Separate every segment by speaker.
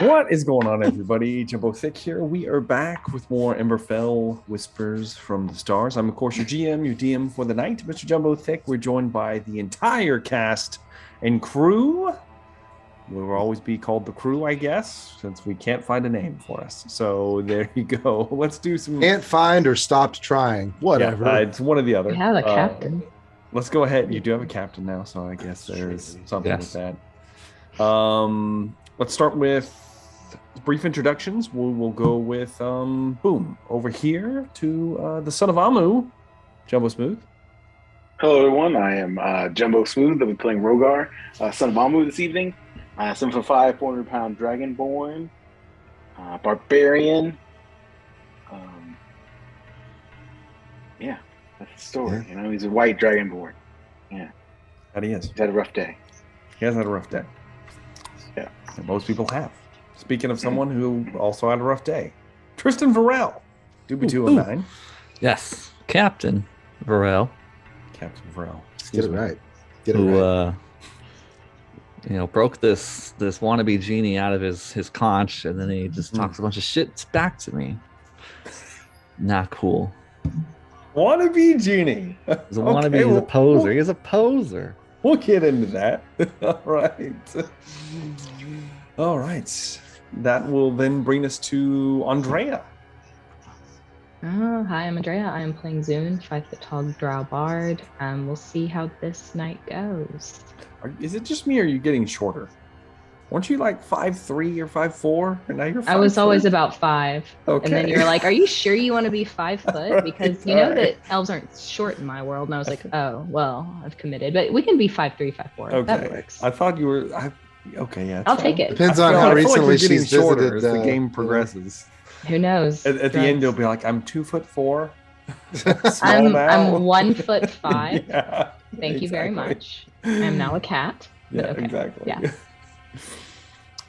Speaker 1: What is going on, everybody? Jumbo Thick here. We are back with more Emberfell Whispers from the Stars. I'm, of course, your GM, your DM for the night, Mr. Jumbo Thick. We're joined by the entire cast and crew. We will always be called the crew, I guess, since we can't find a name for us. So there you go. Let's do some...
Speaker 2: Can't find or stopped trying. Whatever.
Speaker 1: Yeah, it's one or the other.
Speaker 3: We have a captain.
Speaker 1: Let's go ahead. You do have a captain now, so I guess there's something with that. Let's start with brief introductions. We'll go with boom over here to the son of Amu, Jumbo Smooth.
Speaker 4: Hello everyone, I am Jumbo Smooth. I'll be playing Rogar, son of Amu this evening. 7'5", 400-pound dragonborn, barbarian. Yeah, that's the story.
Speaker 2: Yeah.
Speaker 4: You know, he's a white dragonborn. Yeah,
Speaker 1: That he is.
Speaker 4: he's had a rough day.
Speaker 1: He has had a rough day.
Speaker 4: Yeah,
Speaker 1: And most people have. Speaking of someone who also had a rough day, Tristan Varel, Doobie 209.
Speaker 5: Yes, Captain Varel.
Speaker 1: Captain Varel.
Speaker 2: Get it right. Get it right.
Speaker 5: Who broke this wannabe genie out of his conch, and then he just talks a bunch of shit back to me. Not cool.
Speaker 1: Wannabe genie.
Speaker 5: He's a wannabe. He's a poser. He's a poser.
Speaker 1: We'll get into that. All right. All right. That will then bring us to Andrea.
Speaker 3: Oh, hi, I'm Andrea. I am playing Zune, 5-foot tall drow bard. We'll see how this night goes.
Speaker 1: Is it just me or are you getting shorter? Weren't you like 5'3" or 5'4"? And now you're 5'4"?
Speaker 3: I was always about 5.
Speaker 1: Okay.
Speaker 3: And then you're like, are you sure you want to be 5 foot? Because you know that elves aren't short in my world. And I was like, oh, well, I've committed. But we can be 5'3", 5'4".
Speaker 1: Okay.
Speaker 3: That works.
Speaker 1: I thought you were... Okay, yeah.
Speaker 3: I'll take it.
Speaker 2: Depends
Speaker 1: I
Speaker 2: on
Speaker 1: feel
Speaker 2: how
Speaker 1: like
Speaker 2: recently
Speaker 1: you're getting
Speaker 2: she's
Speaker 1: shorter
Speaker 2: visited.
Speaker 1: as the game progresses.
Speaker 3: Who knows?
Speaker 1: At the end, you'll be like, I'm 2'4".
Speaker 3: I'm 1'5".
Speaker 1: Yeah,
Speaker 3: Thank you very
Speaker 1: exactly.
Speaker 3: much. I'm now a cat.
Speaker 1: Yeah,
Speaker 3: But okay.
Speaker 1: exactly.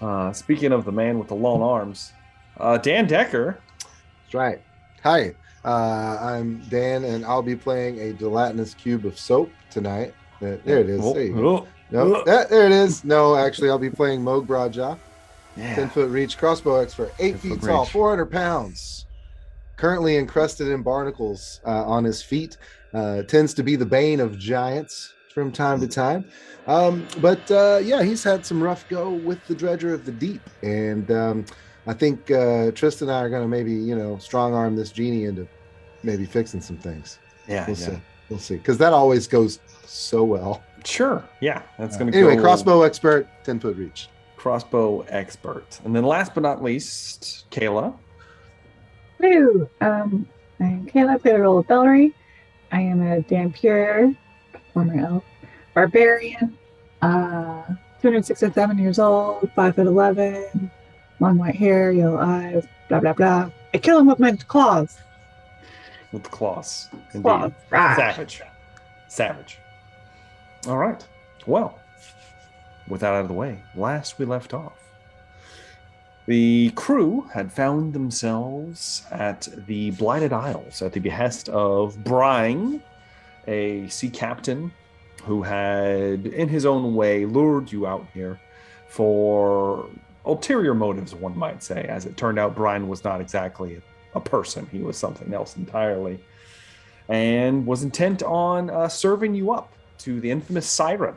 Speaker 3: Yeah.
Speaker 1: Speaking of the man with the long arms, Dan Decker.
Speaker 2: That's right. Hi, I'm Dan, and I'll be playing a gelatinous cube of soap tonight. There it is. There you go. No, there it is. No, actually, I'll be playing Moog Braja,
Speaker 1: Yeah.
Speaker 2: 10-foot reach crossbow expert, 8
Speaker 1: 10
Speaker 2: feet
Speaker 1: foot
Speaker 2: tall,
Speaker 1: reach.
Speaker 2: 400 pounds. Currently encrusted in barnacles on his feet. Tends to be the bane of giants from time to time. But he's had some rough go with the Dredger of the Deep. And I think Tristan and I are going to maybe, strong arm this genie into maybe fixing some things.
Speaker 1: Yeah,
Speaker 2: We'll see. We'll see. Because that always goes so well.
Speaker 1: Sure. Yeah, that's going to
Speaker 2: Anyway,
Speaker 1: go.
Speaker 2: crossbow expert, 10-foot reach.
Speaker 1: Crossbow expert. And then last but not least, Kayla.
Speaker 6: Hello, I'm Kayla. I play the role of Velree. I am a Dhampir, former elf, barbarian, 267 years old, 5'11", long white hair, yellow eyes, blah blah blah. I kill him with my claws.
Speaker 1: With the claws. Indeed.
Speaker 6: Claws. Rah.
Speaker 1: Savage. All right. Well, with that out of the way, last we left off, the crew had found themselves at the Blighted Isles at the behest of Brine, a sea captain who had, in his own way, lured you out here for ulterior motives, one might say. As it turned out, Brine was not exactly a person. He was something else entirely, and was intent on serving you up to the infamous Siren,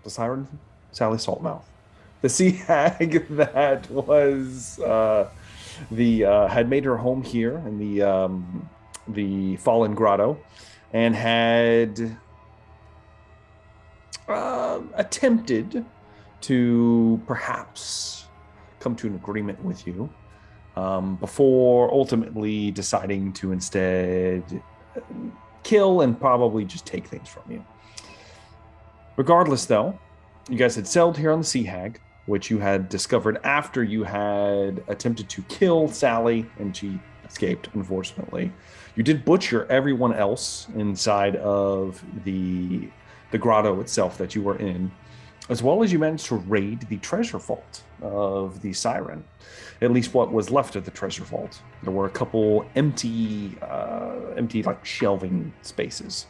Speaker 1: the Siren Sally Saltmouth, the sea hag that was had made her home here in the Fallen Grotto, and had attempted to perhaps come to an agreement with you before ultimately deciding to instead kill and probably just take things from you. Regardless, though, you guys had sailed here on the Sea Hag, which you had discovered after you had attempted to kill Sally, and she escaped, unfortunately. You did butcher everyone else inside of the grotto itself that you were in, as well as you managed to raid the treasure vault of the Siren. At least what was left of the treasure vault. There were a couple empty like shelving spaces.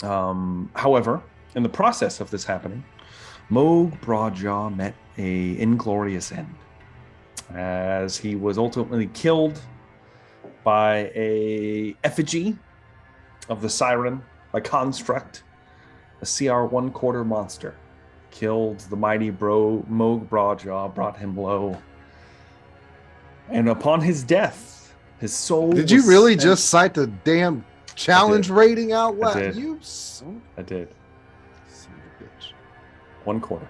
Speaker 1: However, in the process of this happening, Moog Broadjaw met a inglorious end, as he was ultimately killed by a effigy of the siren, a construct, a CR 1/4 monster. Killed the mighty Moog Broadjaw, brought him low. And upon his death, his soul
Speaker 2: Did you
Speaker 1: was
Speaker 2: really
Speaker 1: sent-
Speaker 2: just cite the damn challenge rating out loud?
Speaker 1: did.
Speaker 2: You son
Speaker 1: I did.
Speaker 2: of a bitch.
Speaker 1: 1/4.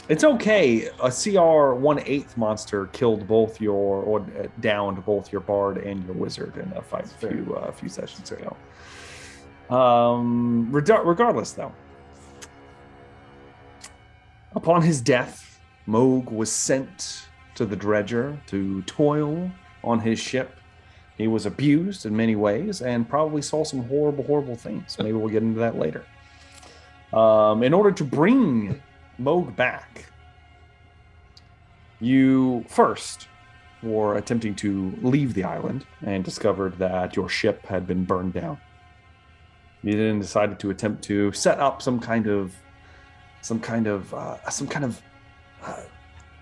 Speaker 1: It's okay. A CR 1/8 monster killed both your, or downed both your bard and your wizard in a fight a few sessions ago. Regardless, though, upon his death, Moog was sent to the dredger to toil on his ship. He was abused in many ways and probably saw some horrible, horrible things. Maybe we'll get into that later. In order to bring Moog back, you first were attempting to leave the island and discovered that your ship had been burned down. You then decided to attempt to set up some kind of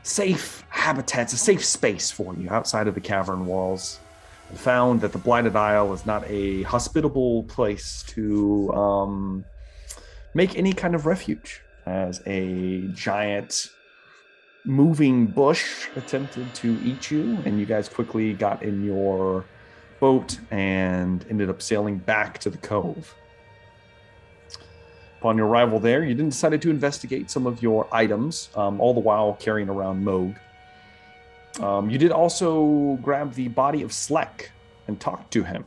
Speaker 1: safe habitats, a safe space for you outside of the cavern walls. And found that the Blighted Isle is not a hospitable place to make any kind of refuge, as a giant moving bush attempted to eat you, and you guys quickly got in your boat and ended up sailing back to the cove. Upon your arrival there, you then decided to investigate some of your items, all the while carrying around Moog. You did also grab the body of Sleck and talked to him,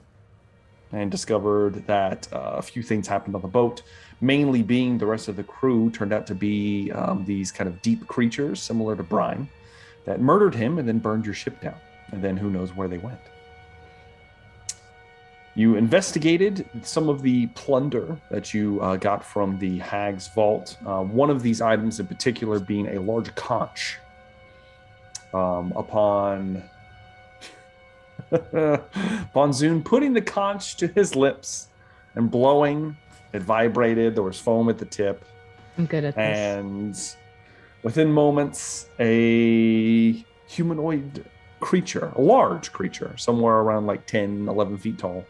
Speaker 1: and discovered that a few things happened on the boat, mainly being the rest of the crew turned out to be these kind of deep creatures similar to brine that murdered him and then burned your ship down, and then who knows where they went. You investigated some of the plunder that you got from the Hag's vault, one of these items in particular being a large conch. Upon Zune putting the conch to his lips and blowing, it vibrated. There was foam at the tip.
Speaker 3: I'm good at this.
Speaker 1: And within moments, a humanoid creature, a large creature, somewhere around like 10, 11 feet tall,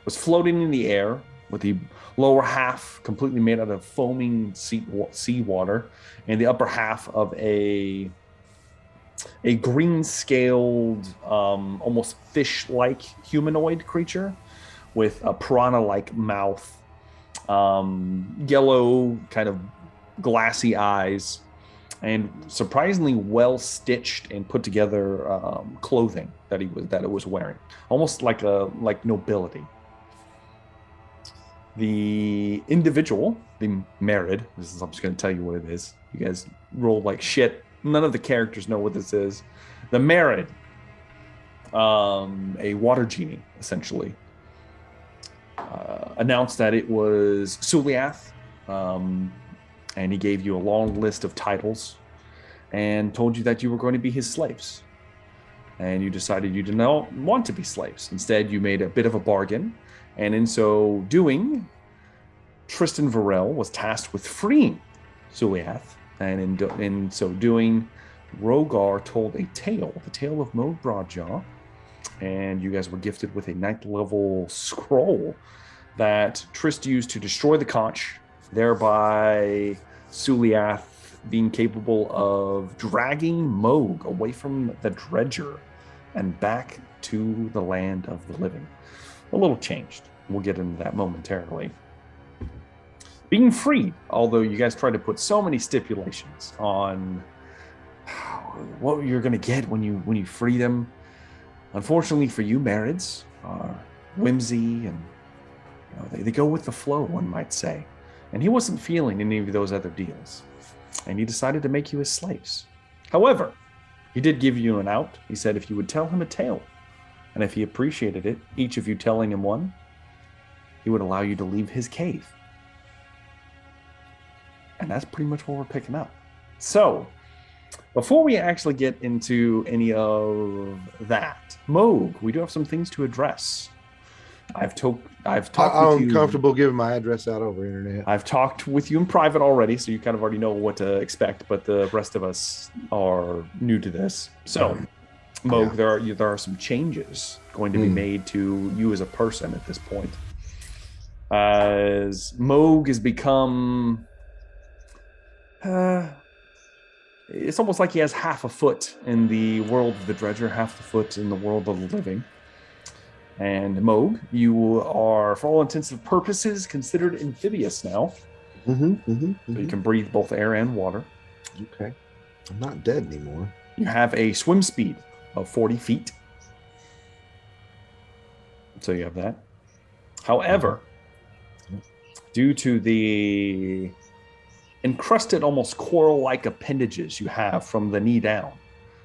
Speaker 1: was floating in the air with the lower half completely made out of foaming seawater and the upper half of a green-scaled, almost fish-like humanoid creature with a piranha-like mouth, yellow, kind of glassy eyes, and surprisingly well-stitched and put together clothing that it was wearing, almost like nobility. The individual, the Merid, I'm just going to tell you what it is. You guys roll like shit. None of the characters know what this is. The Merid, a water genie, essentially, announced that it was Suliath, and he gave you a long list of titles and told you that you were going to be his slaves. And you decided you did not want to be slaves. Instead, you made a bit of a bargain. And in so doing, Tristan Varel was tasked with freeing Suliath. And in so doing, Rogar told a tale, the tale of Moog Broadjaw. And you guys were gifted with a 9th level scroll that Trist used to destroy the conch, thereby Suliath being capable of dragging Moog away from the dredger and back to the land of the living. A little changed. We'll get into that momentarily. Being freed, although you guys tried to put so many stipulations on what you're going to get when you free them. Unfortunately for you, Marids are whimsy and they go with the flow, one might say. And he wasn't feeling any of those other deals. And he decided to make you his slaves. However, he did give you an out. He said if you would tell him a tale, and if he appreciated it, each of you telling him one, he would allow you to leave his cave. And that's pretty much what we're picking up. So, before we actually get into any of that, Moog, we do have some things to address. I've talked with
Speaker 2: I'm
Speaker 1: you.
Speaker 2: comfortable giving my address out over internet.
Speaker 1: I've talked with you in private already, so you kind of already know what to expect. But the rest of us are new to this. So, Moog, there are some changes going to be made to you as a person at this point. As Moog has become, it's almost like he has half a foot in the world of the Dredger, half the foot in the world of the living. And Moog, you are, for all intents and purposes, considered amphibious now. So you can breathe both air and water.
Speaker 2: Okay. I'm not dead anymore.
Speaker 1: You have a swim speed of 40 feet. So you have that. However, due to the encrusted, almost coral-like appendages you have from the knee down,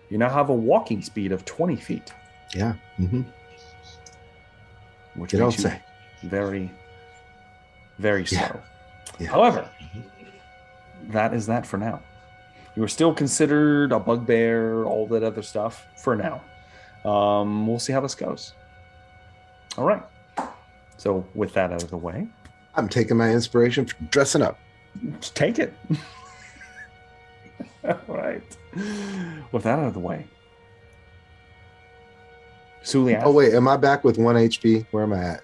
Speaker 1: you now have a walking speed of 20 feet.
Speaker 2: Yeah.
Speaker 1: Which
Speaker 2: you don't
Speaker 1: makes you
Speaker 2: say.
Speaker 1: very, very slow.
Speaker 2: Yeah.
Speaker 1: However, that is that for now. You are still considered a bugbear, all that other stuff for now. We'll see how this goes. All right. So with that out of the way,
Speaker 2: I'm taking my inspiration for dressing up.
Speaker 1: just take it. All right. With that out of the way, Suliath.
Speaker 2: Oh wait, am I back with 1 HP? Where am I at?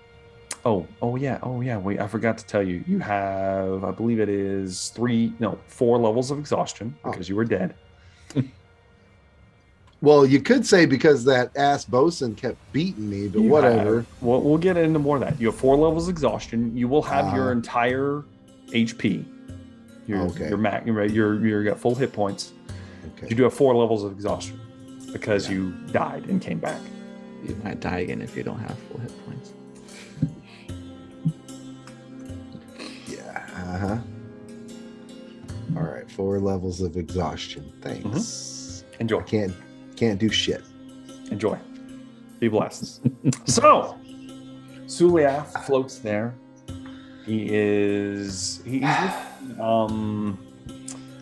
Speaker 1: Oh yeah. Wait, I forgot to tell you. You have, I believe it is 4 levels of exhaustion because you were dead.
Speaker 2: Well, you could say because that ass bosun kept beating me, but whatever.
Speaker 1: We'll get into more of that. You have 4 levels of exhaustion. You will have your entire HP. Your got full hit points.
Speaker 2: Okay.
Speaker 1: You do have 4 levels of exhaustion because you died and came back.
Speaker 5: You might die again if you don't have full hit points.
Speaker 2: Yeah. All right, 4 levels of exhaustion. Thanks.
Speaker 1: Enjoy.
Speaker 2: I can't do shit.
Speaker 1: Enjoy. Be blessed. So, Suliath floats there. He's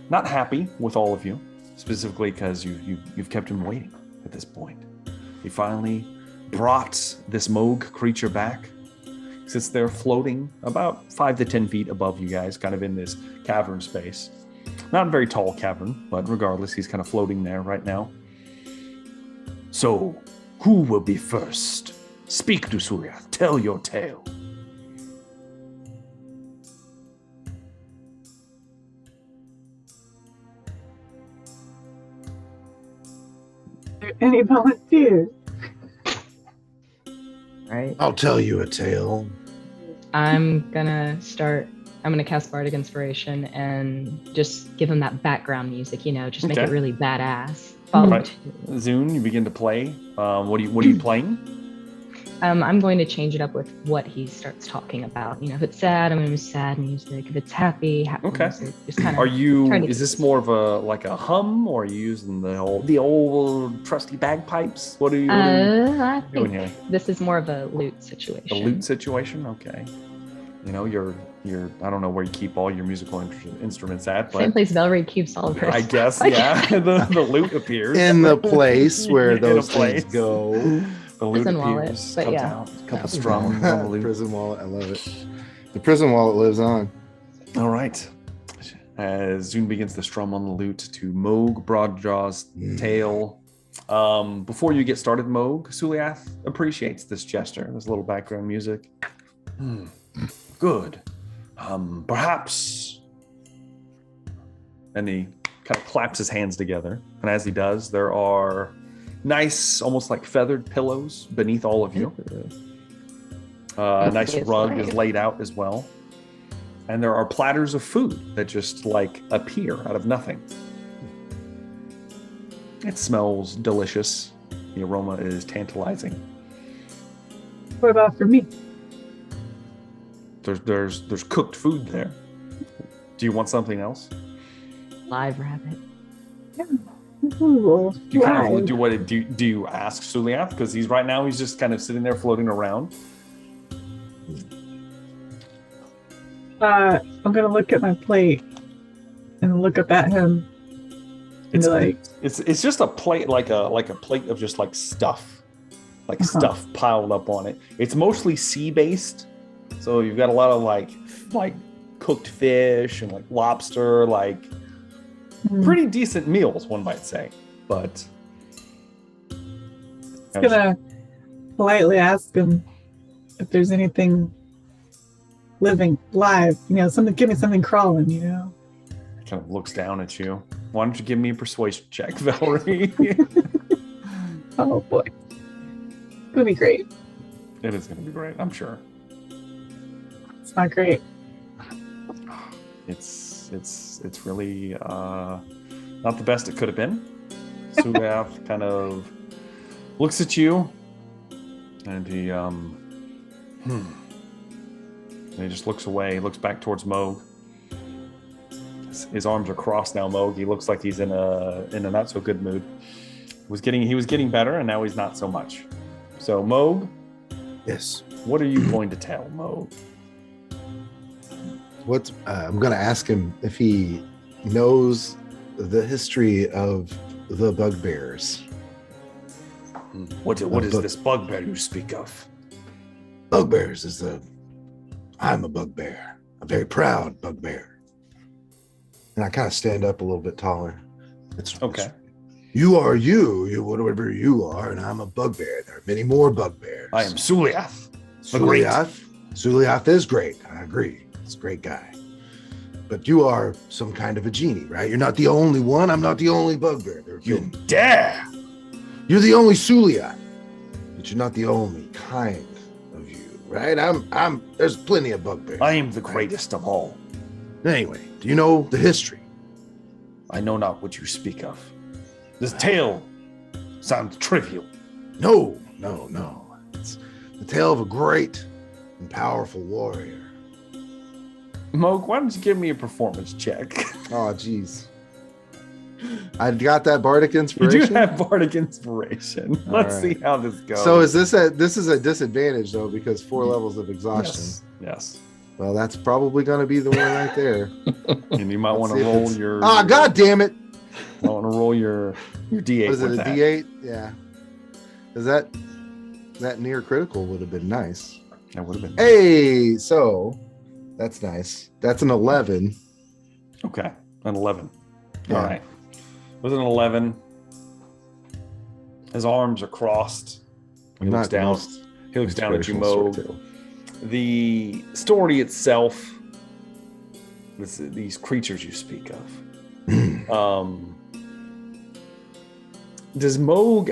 Speaker 1: not happy with all of you, specifically because you've kept him waiting at this point. He finally brought this Moog creature back. Sits there floating about 5 to 10 feet above you guys, kind of in this cavern space. Not a very tall cavern, but regardless, he's kind of floating there right now. So, who will be first? Speak to Suliath. Tell your tale.
Speaker 6: Any volunteers?
Speaker 3: Right.
Speaker 2: I'll tell you a tale.
Speaker 3: I'm gonna cast Bardic Inspiration and just give him that background music, just make it really badass.
Speaker 1: Right. Zune, you begin to play. What are you playing?
Speaker 3: I'm going to change it up with what he starts talking about. If it's sad, I'm going to use sad music. If it's happy music. Just kind of. Is this more of a hum, or are you using the old trusty bagpipes? What are you doing here? This is more of a lute situation.
Speaker 1: A lute situation, okay. You're I don't know where you keep all your musical instruments at, but
Speaker 3: same place Velree keeps all of hers.
Speaker 1: I guess, yeah. the lute appears
Speaker 2: in the place where those things go.
Speaker 1: The lute
Speaker 3: prison
Speaker 1: appears,
Speaker 3: wallet, but
Speaker 1: comes
Speaker 3: yeah.
Speaker 1: out, a couple strums on the lute.
Speaker 2: Prison wallet, I love it. The prison wallet lives on.
Speaker 1: All right. As Zune begins to strum on the lute to Moog Broadjaw's tale. Before you get started, Moog, Suliath appreciates this gesture, this little background music. Good. Perhaps. And he kind of claps his hands together. And as he does, there are nice, almost like feathered pillows beneath all of you. A nice rug is laid out as well. And there are platters of food that just appear out of nothing. It smells delicious. The aroma is tantalizing.
Speaker 6: What about for me?
Speaker 1: There's cooked food there. Do you want something else?
Speaker 3: Live rabbit.
Speaker 6: Yeah.
Speaker 1: Do you ask Suliath? Because he's just kind of sitting there floating around.
Speaker 6: I'm gonna look at my plate and look up at him.
Speaker 1: It's just a plate, like a plate of just stuff. like stuff piled up on it. It's mostly sea-based, so you've got a lot of like cooked fish and like lobster, like pretty decent meals, one might say. But
Speaker 6: I'm gonna politely ask him if there's anything living live, give me something crawling,
Speaker 1: Kind of looks down at you. Why don't you give me a persuasion check, Velree?
Speaker 6: Oh boy. It's gonna be great.
Speaker 1: It is going to be great, I'm sure.
Speaker 6: It's not great.
Speaker 1: It's really not the best it could have been. Suliath kind of looks at you, and he just looks away. He looks back towards Moog. His arms are crossed now, Moog. He looks like he's in a not so good mood. He was getting better, and now he's not so much. So, Moog.
Speaker 2: Yes.
Speaker 1: What are you going to tell Moog?
Speaker 2: I'm going to ask him if he knows the history of the bugbears.
Speaker 1: What is this bugbear you speak of?
Speaker 2: Bugbears I'm a bugbear, a very proud bugbear. And I kind of stand up a little bit taller.
Speaker 1: Okay.
Speaker 2: You are you, whatever you are, and I'm a bugbear. There are many more bugbears.
Speaker 1: I am Suliath.
Speaker 2: Suliath is great. I agree. He's a great guy. But you are some kind of a genie, right? You're not the only one. I'm not the only bugbear.
Speaker 1: You dare!
Speaker 2: You're the only Suliath, but you're not the only kind of you, right? There's plenty of bugbears.
Speaker 1: I am the greatest of all.
Speaker 2: Anyway, do you know the history?
Speaker 1: I know not what you speak of. This tale sounds trivial.
Speaker 2: No. It's the tale of a great and powerful warrior.
Speaker 1: Moog, why don't you give me a performance check?
Speaker 2: Oh, jeez. I got that bardic inspiration.
Speaker 1: You do have bardic inspiration. Let's see how this goes.
Speaker 2: So this is a disadvantage though, because 4 levels of exhaustion.
Speaker 1: Yes.
Speaker 2: Well, that's probably going to be the one right there.
Speaker 1: And you might want to roll your.
Speaker 2: God damn it!
Speaker 1: I want to roll your D8.
Speaker 2: Was it a D8? Yeah. Is that near critical would have been nice.
Speaker 1: That would have been.
Speaker 2: Hey, so that's nice. That's an 11.
Speaker 1: Okay, an 11.
Speaker 2: Yeah.
Speaker 1: All right. It was an 11. His arms are crossed. He looks down. He looks down at you, Moog. The story itself, these creatures you speak of, does Moog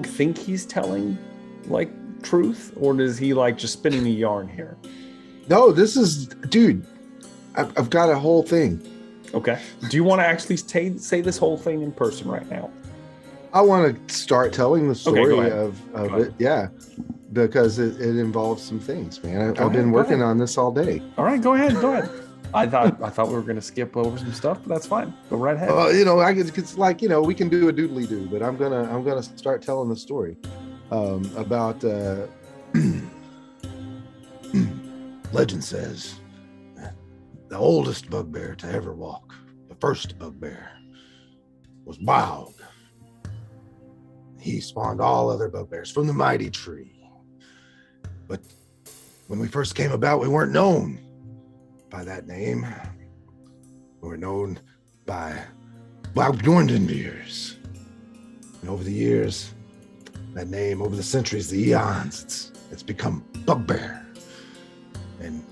Speaker 1: think he's telling like truth, or does he like just spinning a yarn here?
Speaker 2: No, this is, dude, I've got a whole thing.
Speaker 1: Okay. Do you want to actually say this whole thing in person right now?
Speaker 2: I want to start telling the story of it. Yeah. Because it involves some things, man. I've been working on this all day.
Speaker 1: All right, go ahead. I thought we were going to skip over some stuff, but that's fine. Go right ahead.
Speaker 2: It's like, we can do a doodly doo, but I'm gonna start telling the story about. Legend says that the oldest bugbear to ever walk, the first bugbear, was wild. He spawned all other bugbears from the mighty tree. But when we first came about, we weren't known by that name. We were known by Bjorndenbeers. And over the years, that name, over the centuries, the eons, it's become bugbear. And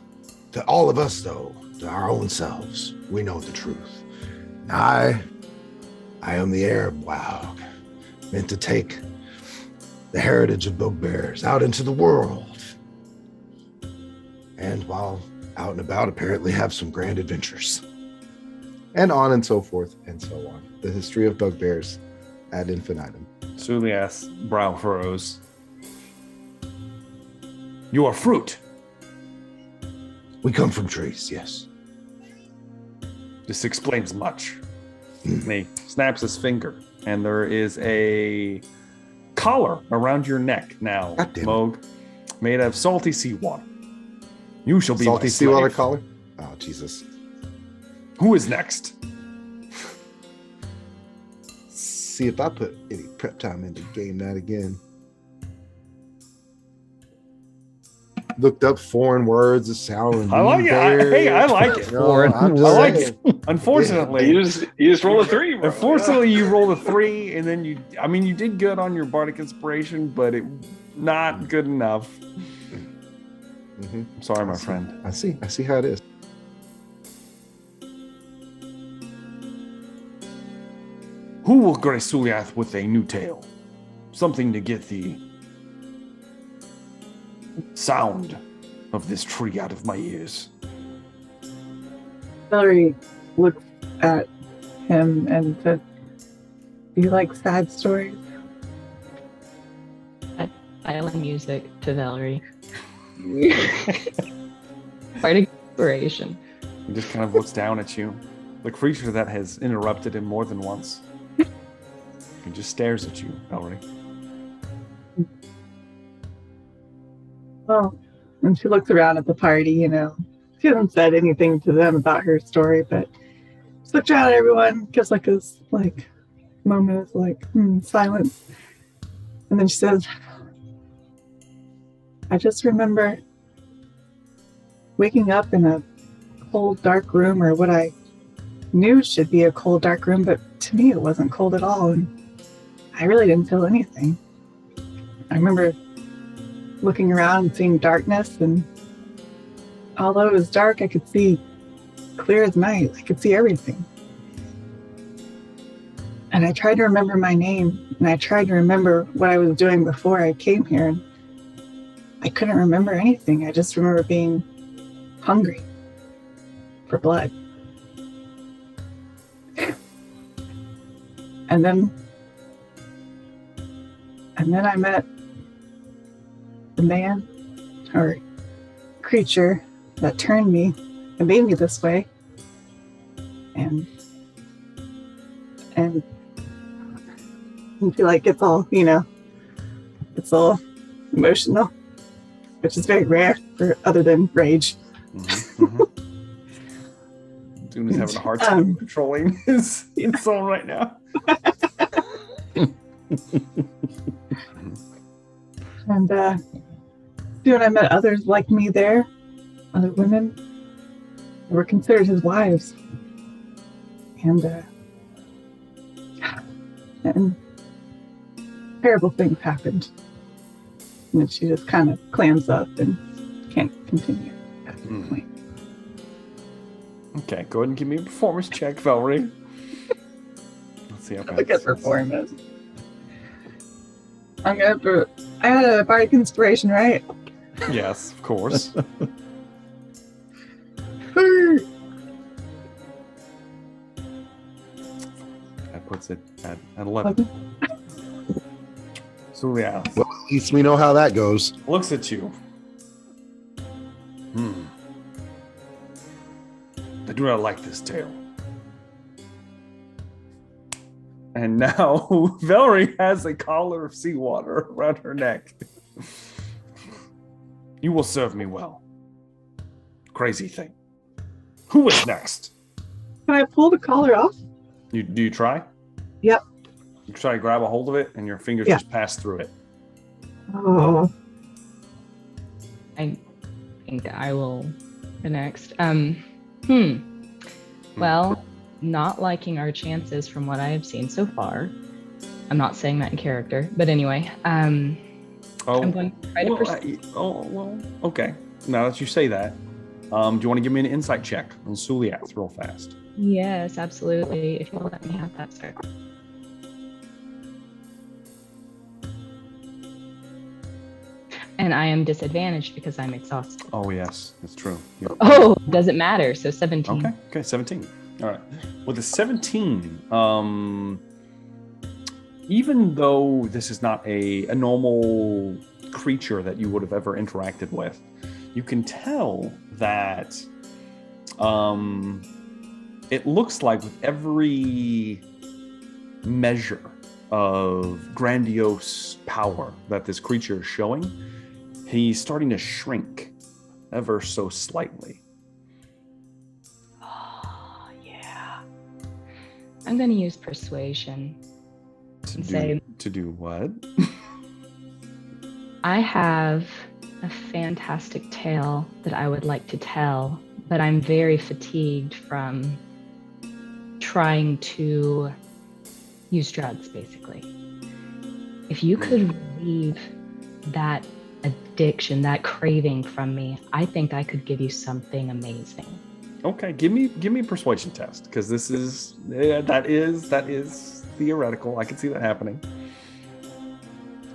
Speaker 2: to all of us, though, to our own selves, we know the truth. I am the Arab Waug, meant to take the heritage of bugbears out into the world. And while out and about, apparently have some grand adventures. And on and so forth and so on. The history of bugbears ad infinitum.
Speaker 1: Suliath's brow furrows. You are fruit.
Speaker 2: We come from trees, yes.
Speaker 1: This explains much. And he snaps his finger, and there is a collar around your neck now, Moog, made of salty seawater. You shall be
Speaker 2: salty
Speaker 1: my
Speaker 2: seawater
Speaker 1: slave.
Speaker 2: collar? Oh, Jesus.
Speaker 1: Who is next?
Speaker 2: see if I put any prep time into game night again. Looked up foreign words that sound.
Speaker 1: I like it. Hey, I like it.
Speaker 2: I'm just
Speaker 1: I like
Speaker 2: saying.
Speaker 1: it. Unfortunately,
Speaker 4: you just rolled a 3, bro.
Speaker 1: Unfortunately, you rolled a 3, and then you did good on your bardic inspiration, but it not good enough.
Speaker 2: Mm-hmm.
Speaker 1: Sorry, my friend.
Speaker 2: I see how it is.
Speaker 1: Who will grace Suliath with a new tale? Something to get the sound of this tree out of my ears.
Speaker 6: Velree looks at him and says, "Do you like sad stories?"
Speaker 3: Violin music to Velree. Quite inspiration.
Speaker 1: He just kind of looks down at you. The creature that has interrupted him more than once. He just stares at you, Velree.
Speaker 6: Well, and she looks around at the party, you know. She hasn't said anything to them about her story, but she looks around at everyone, gives like this moment of silence. And then she says, "I just remember waking up in a cold, dark room, or what I knew should be a cold, dark room, but to me it wasn't cold at all, and I really didn't feel anything. I remember looking around and seeing darkness, and although it was dark, I could see clear as night. I could see everything. And I tried to remember my name, and I tried to remember what I was doing before I came here, and I couldn't remember anything. I just remember being hungry for blood. And then I met the man or creature that turned me and made me this way. And I feel like it's all, it's all emotional, which is very rare for other than rage.
Speaker 1: Doom is having a hard time controlling his soul right now.
Speaker 6: And soon I met others like me there, other women who were considered his wives. And terrible things happened. And then she just kind of clams up and can't continue at this point.
Speaker 1: Okay, go ahead and give me a performance check, Velree. Let's see how bad
Speaker 6: Look at performance. I had a bardic inspiration, right?
Speaker 1: Yes, of course. That puts it at 11. Suliath
Speaker 2: Well, at least we know how that goes.
Speaker 1: looks at you. I do not like this tale. And now Velree has a collar of seawater around her neck. You will serve me well. Crazy thing. Who is next?
Speaker 6: Can I pull the collar off?
Speaker 1: Do you try?
Speaker 6: Yep.
Speaker 1: You try to grab a hold of it and your fingers just pass through it.
Speaker 6: Oh.
Speaker 3: I think I will the next. Well, not liking our chances from what I have seen so far. I'm not saying that in character, but anyway, I'm going to try to
Speaker 1: okay. Now that you say that, do you want to give me an insight check on Suliath real fast?
Speaker 3: Yes, absolutely. If you'll let me have that, sir. And I am disadvantaged because I'm exhausted.
Speaker 1: Oh, yes, that's true. Yeah.
Speaker 3: Oh, doesn't matter. So 17.
Speaker 1: Okay, 17. All right. With a 17, even though this is not a normal creature that you would have ever interacted with, you can tell that it looks like with every measure of grandiose power that this creature is showing, he's starting to shrink ever so slightly.
Speaker 3: Oh, yeah. I'm going to use persuasion.
Speaker 1: To do what?
Speaker 3: I have a fantastic tale that I would like to tell, but I'm very fatigued from trying to use drugs, basically. If you could relieve that addiction, that craving from me, I think I could give you something amazing.
Speaker 1: Okay, give me a persuasion test, because this is that is theoretical. I can see that happening.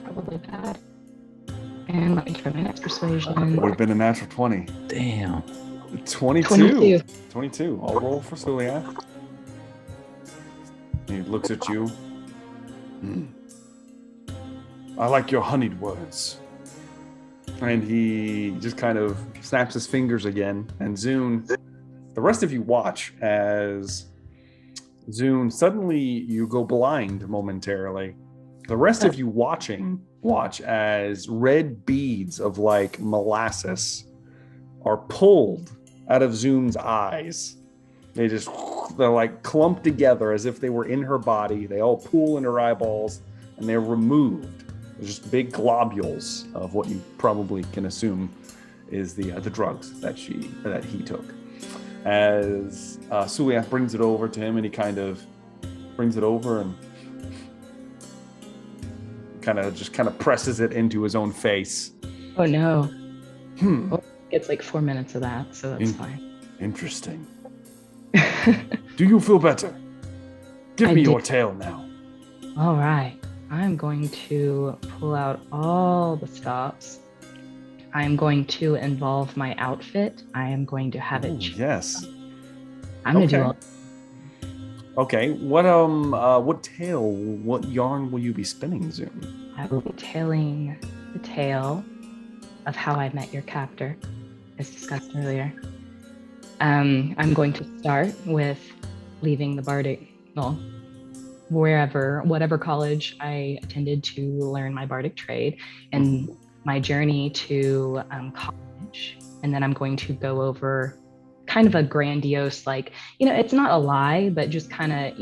Speaker 3: Probably bad. And let me try my next persuasion.
Speaker 1: Would have been a natural 20.
Speaker 5: Damn.
Speaker 1: 22. I'll roll for Suliath. He looks at you. I like your honeyed words. And he just kind of snaps his fingers again. And Zune, the rest of you watch as Zune, suddenly you go blind momentarily. The rest of you watch as red beads of like molasses are pulled out of Zune's eyes. They're like clumped together as if they were in her body. They all pool in her eyeballs and they're removed. There's just big globules of what you probably can assume is the drugs that he took. As Suliath brings it over to him, and he kind of brings it over and kind of presses it into his own face.
Speaker 3: Oh no. It's like 4 minutes of that, so that's fine.
Speaker 1: Interesting. Do you feel better? Give me your tale now.
Speaker 3: All right. I'm going to pull out all the stops. I'm going to involve my outfit. I am going to have it.
Speaker 1: Yes.
Speaker 3: I'm going to do all.
Speaker 1: Okay. What yarn will you be spinning, Zune?
Speaker 3: I will be telling the tale of how I met your captor, as discussed earlier. I'm going to start with leaving the bardic, whatever college I attended to learn my bardic trade, and my journey to college. And then I'm going to go over kind of a grandiose, it's not a lie, but just kind of,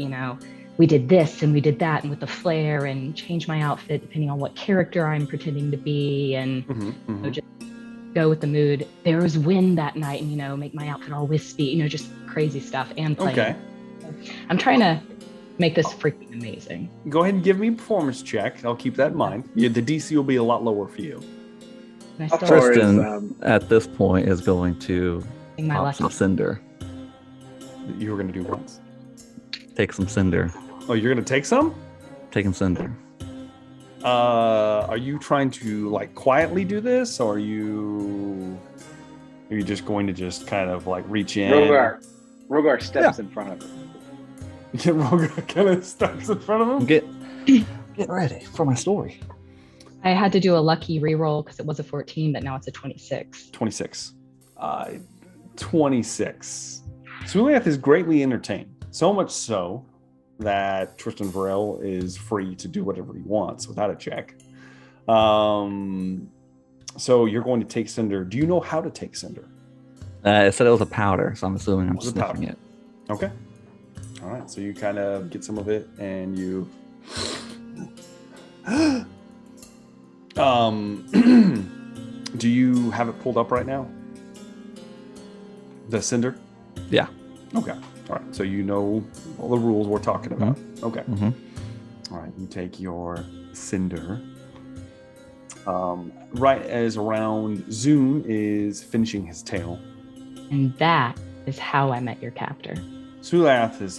Speaker 3: we did this and we did that, and with the flair, and change my outfit depending on what character I'm pretending to be, and just go with the mood. There was wind that night, and make my outfit all wispy, just crazy stuff and playing. Okay. I'm trying to make this freaking amazing.
Speaker 1: Go ahead and give me a performance check. I'll keep that in mind. The DC will be a lot lower for you.
Speaker 5: Tristan, at this point, is going to pop some cinder.
Speaker 1: You were going to do what?
Speaker 5: Take some cinder.
Speaker 1: Oh, you're going to take some?
Speaker 5: Taking cinder.
Speaker 1: Are you trying to quietly do this, or are you just going to just kind of reach in?
Speaker 4: Rogar steps in front of him.
Speaker 1: Yeah, Rogar kind of steps in front of him.
Speaker 5: Get ready for my story.
Speaker 3: I had to do a lucky reroll because it was a 14, but now it's a 26.
Speaker 1: 26. 26. Suliath is greatly entertained, so much so that Tristan Varel is free to do whatever he wants without a check. So you're going to take cinder. Do you know how to take cinder?
Speaker 5: It said it was a powder, so I'm assuming I'm sniffing it.
Speaker 1: Okay. All right. So you kind of get some of it, and you. Do you have it pulled up right now? The cinder?
Speaker 5: Yeah.
Speaker 1: Okay. All right. So you know all the rules we're talking about. Okay.
Speaker 5: Mm-hmm.
Speaker 1: All right. You take your cinder. Right as around Zune is finishing his tale.
Speaker 3: And that is how I met your captor.
Speaker 1: Suliath is,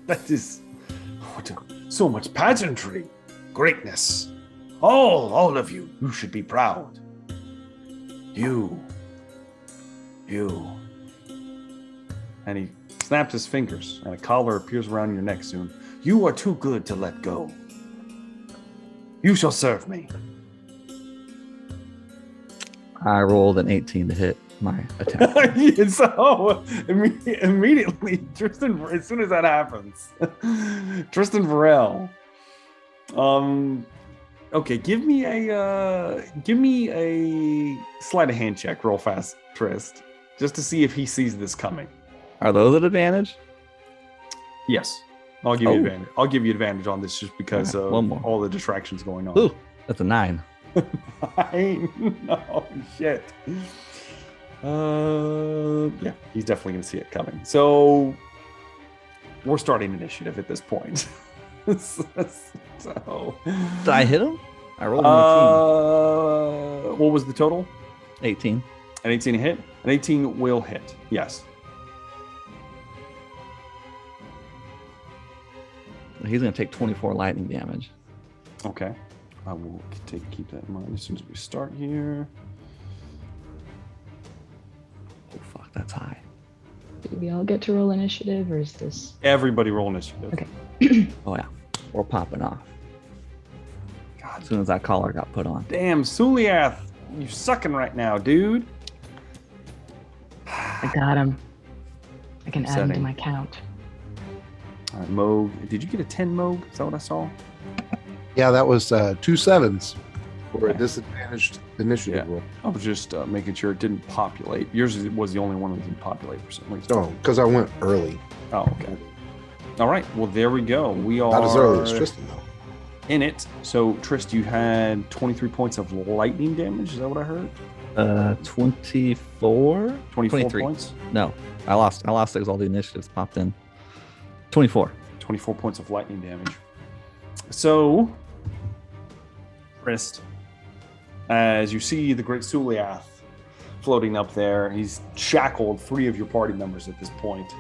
Speaker 1: that is so much pageantry, greatness. All of you should be proud. You. And he snaps his fingers, and a collar appears around your neck soon. You are too good to let go. You shall serve me.
Speaker 5: I rolled an 18 to hit my attack.
Speaker 1: So immediately, Tristan, as soon as that happens, Tristan Varel. Okay, give me a sleight of hand check real fast, Trist, just to see if he sees this coming.
Speaker 5: Are those at advantage?
Speaker 1: Yes. I'll give you advantage. I'll give you advantage on this just because of all the distractions going on.
Speaker 5: Ooh, that's a 9.
Speaker 1: 9? No, shit. Yeah, he's definitely going to see it coming. So we're starting initiative at this point. So
Speaker 5: did I hit him? I rolled an
Speaker 1: 18. What was the total?
Speaker 5: 18.
Speaker 1: An 18 hit? An 18 will hit. Yes.
Speaker 5: He's going to take 24 lightning damage.
Speaker 1: Okay. I will keep that in mind as soon as we start here.
Speaker 5: Oh, fuck, that's high.
Speaker 3: Do we all get to roll initiative, or is this...
Speaker 1: Everybody roll initiative.
Speaker 3: Okay.
Speaker 5: Oh, yeah. We're popping off.
Speaker 1: God.
Speaker 5: As soon as that collar got put on.
Speaker 1: Damn, Suliath, you sucking right now, dude.
Speaker 3: I got him. I can add him to my count.
Speaker 1: All right, Moog. Did you get a 10, Moog? Is that what I saw?
Speaker 2: Yeah, that was 2 7s for a disadvantaged initiative roll.
Speaker 1: I was just making sure it didn't populate. Yours was the only one that didn't populate for some reason.
Speaker 2: Oh, because I went early.
Speaker 1: Oh, okay. All right. Well, there we go. We are
Speaker 2: not as early as Tristan, though.
Speaker 1: In it. So, Trist, you had 23 points of lightning damage. Is that what I heard?
Speaker 5: 24?
Speaker 1: 23 points?
Speaker 5: No, I lost because all the initiatives popped in. 24.
Speaker 1: 24 points of lightning damage. So, Trist, as you see the great Suliath floating up there, he's shackled 3 of your party members at this point.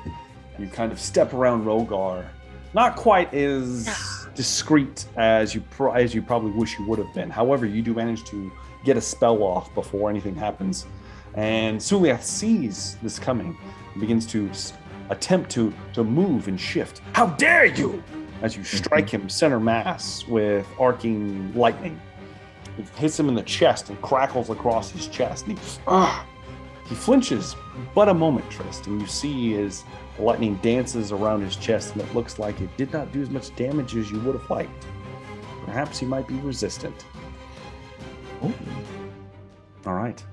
Speaker 1: You kind of step around Rogar, not quite as discreet as you probably wish you would have been. However, you do manage to get a spell off before anything happens. And Suliath sees this coming and begins to attempt to move and shift. How dare you! As you strike him center mass with arcing lightning. It hits him in the chest and crackles across his chest. And he flinches but a moment, Trist, and you see his lightning dances around his chest, and it looks like it did not do as much damage as you would have liked. Perhaps he might be resistant. Oh. All right.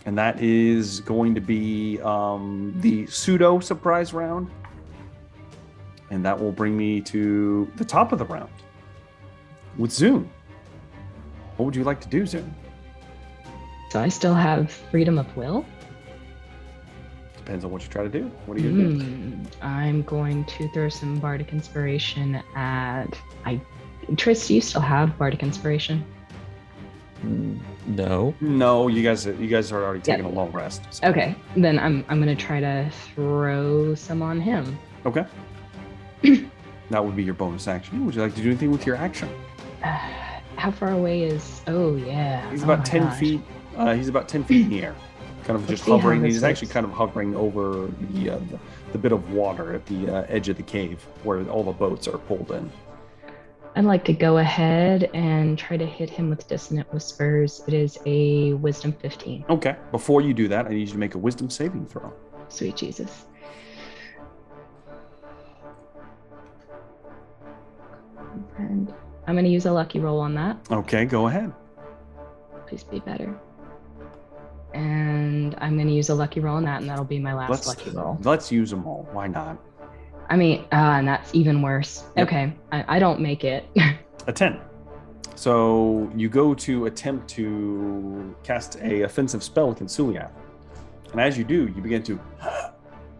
Speaker 1: And that is going to be the pseudo surprise round. And that will bring me to the top of the round with Zune. What would you like to do, Zune?
Speaker 3: So I still have freedom of will?
Speaker 1: Depends on what you try to do. What are you going to do?
Speaker 3: I'm going to throw some Bardic Inspiration at... Trist, do you still have Bardic Inspiration?
Speaker 5: No.
Speaker 1: No, you guys are already taking a long rest. So.
Speaker 3: Okay, then I'm going to try to throw some on him.
Speaker 1: Okay. That would be your bonus action. Would you like to do anything with your action?
Speaker 3: How far away is... Oh, yeah.
Speaker 1: He's about 10 feet. He's about 10 feet in the air. Kind of just hovering. He's actually kind of hovering over the bit of water at the edge of the cave where all the boats are pulled in.
Speaker 3: I'd like to go ahead and try to hit him with Dissonant Whispers. It is a Wisdom 15.
Speaker 1: Okay. Before you do that, I need you to make a Wisdom saving throw.
Speaker 3: Sweet Jesus. And I'm going to use a lucky roll on that.
Speaker 1: Okay, go ahead.
Speaker 3: Please be better. And I'm going to use a lucky roll on that, and that'll be my last lucky roll.
Speaker 1: Let's use them all. Why not?
Speaker 3: I mean, and that's even worse. Yep. Okay, I don't make it.
Speaker 1: A 10. So you go to attempt to cast a offensive spell against Suliath. And as you do, you begin to...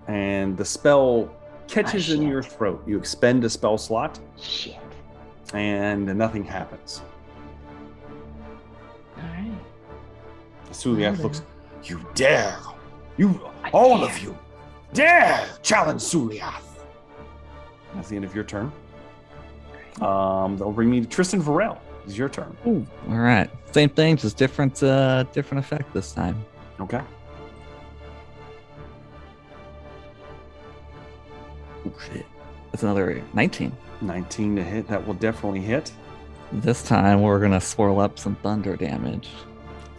Speaker 1: And the spell catches in your throat. You expend a spell slot.
Speaker 3: Shit.
Speaker 1: And nothing happens.
Speaker 3: All right.
Speaker 1: Suliath looks... You dare! All of you! Dare challenge Suliath! That's the end of your turn. That'll bring me to Tristan Varel. It's your turn.
Speaker 5: Ooh, all right. Same thing, just different effect this time.
Speaker 1: Okay.
Speaker 5: Oh, shit. That's another 19.
Speaker 1: 19 to hit. That will definitely hit.
Speaker 5: This time, we're going to swirl up some thunder damage.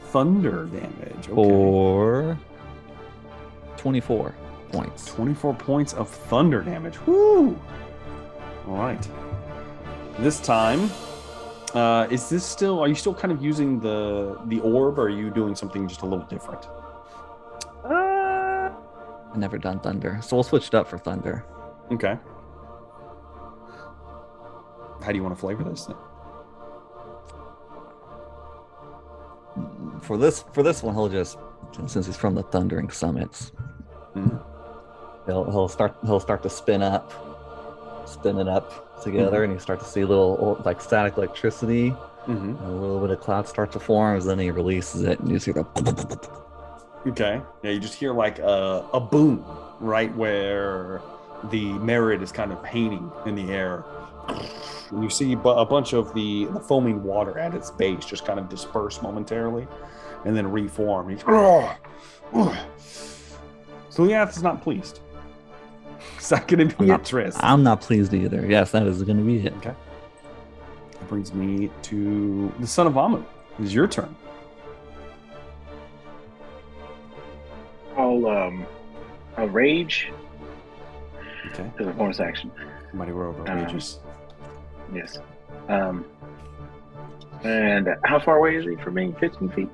Speaker 1: Thunder damage. Okay.
Speaker 5: For 24 points.
Speaker 1: 24 points of thunder damage. Woo! All right. This time, are you still kind of using the orb, or are you doing something just a little different?
Speaker 5: I've never done thunder, so we'll switch it up for thunder.
Speaker 1: Okay. How do you want to flavor this then?
Speaker 5: For this one, he'll just, since he's from the Thundering Summits, he'll start to spin it up together, and you start to see a little like static electricity, and a little bit of cloud start to form, and then he releases it, and you see the.
Speaker 1: Okay. Yeah, you just hear like a boom right where the merit is kind of painting in the air. And you see a bunch of the foaming water at its base just kind of disperse momentarily and then reform. Suliath is not pleased. It's not going to be interest.
Speaker 5: I'm not pleased either. Yes, that is going to be it.
Speaker 1: Okay. That brings me to the Son of Amu. It is your turn.
Speaker 4: I'll rage.
Speaker 1: Okay.
Speaker 4: As a bonus action.
Speaker 1: Somebody roll over rages.
Speaker 4: Yes. And how far away is he from me? 15 feet?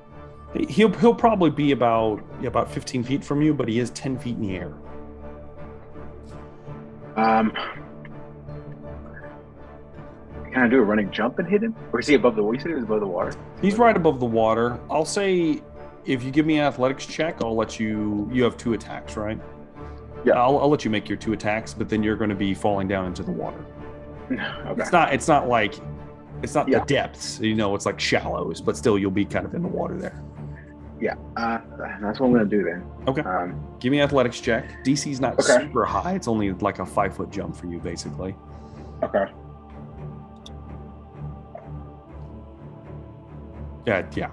Speaker 1: He'll probably be about 15 feet from you, but he is 10 feet in the air.
Speaker 4: Can I do a running jump and hit him? Or is he above the water? You said he was above the water?
Speaker 1: He's right above the water. I'll say if you give me an athletics check, I'll let you have 2 attacks, right?
Speaker 4: Yeah.
Speaker 1: I'll let you make your 2 attacks, but then you're going to be falling down into the water.
Speaker 4: Okay.
Speaker 1: It's not the depths, it's like shallows, but still you'll be kind of in the water there.
Speaker 4: Yeah. That's what I'm going to do then.
Speaker 1: Okay. Give me an athletics check. DC's not super high. It's only like a 5-foot jump for you, basically.
Speaker 4: Okay.
Speaker 1: Yeah.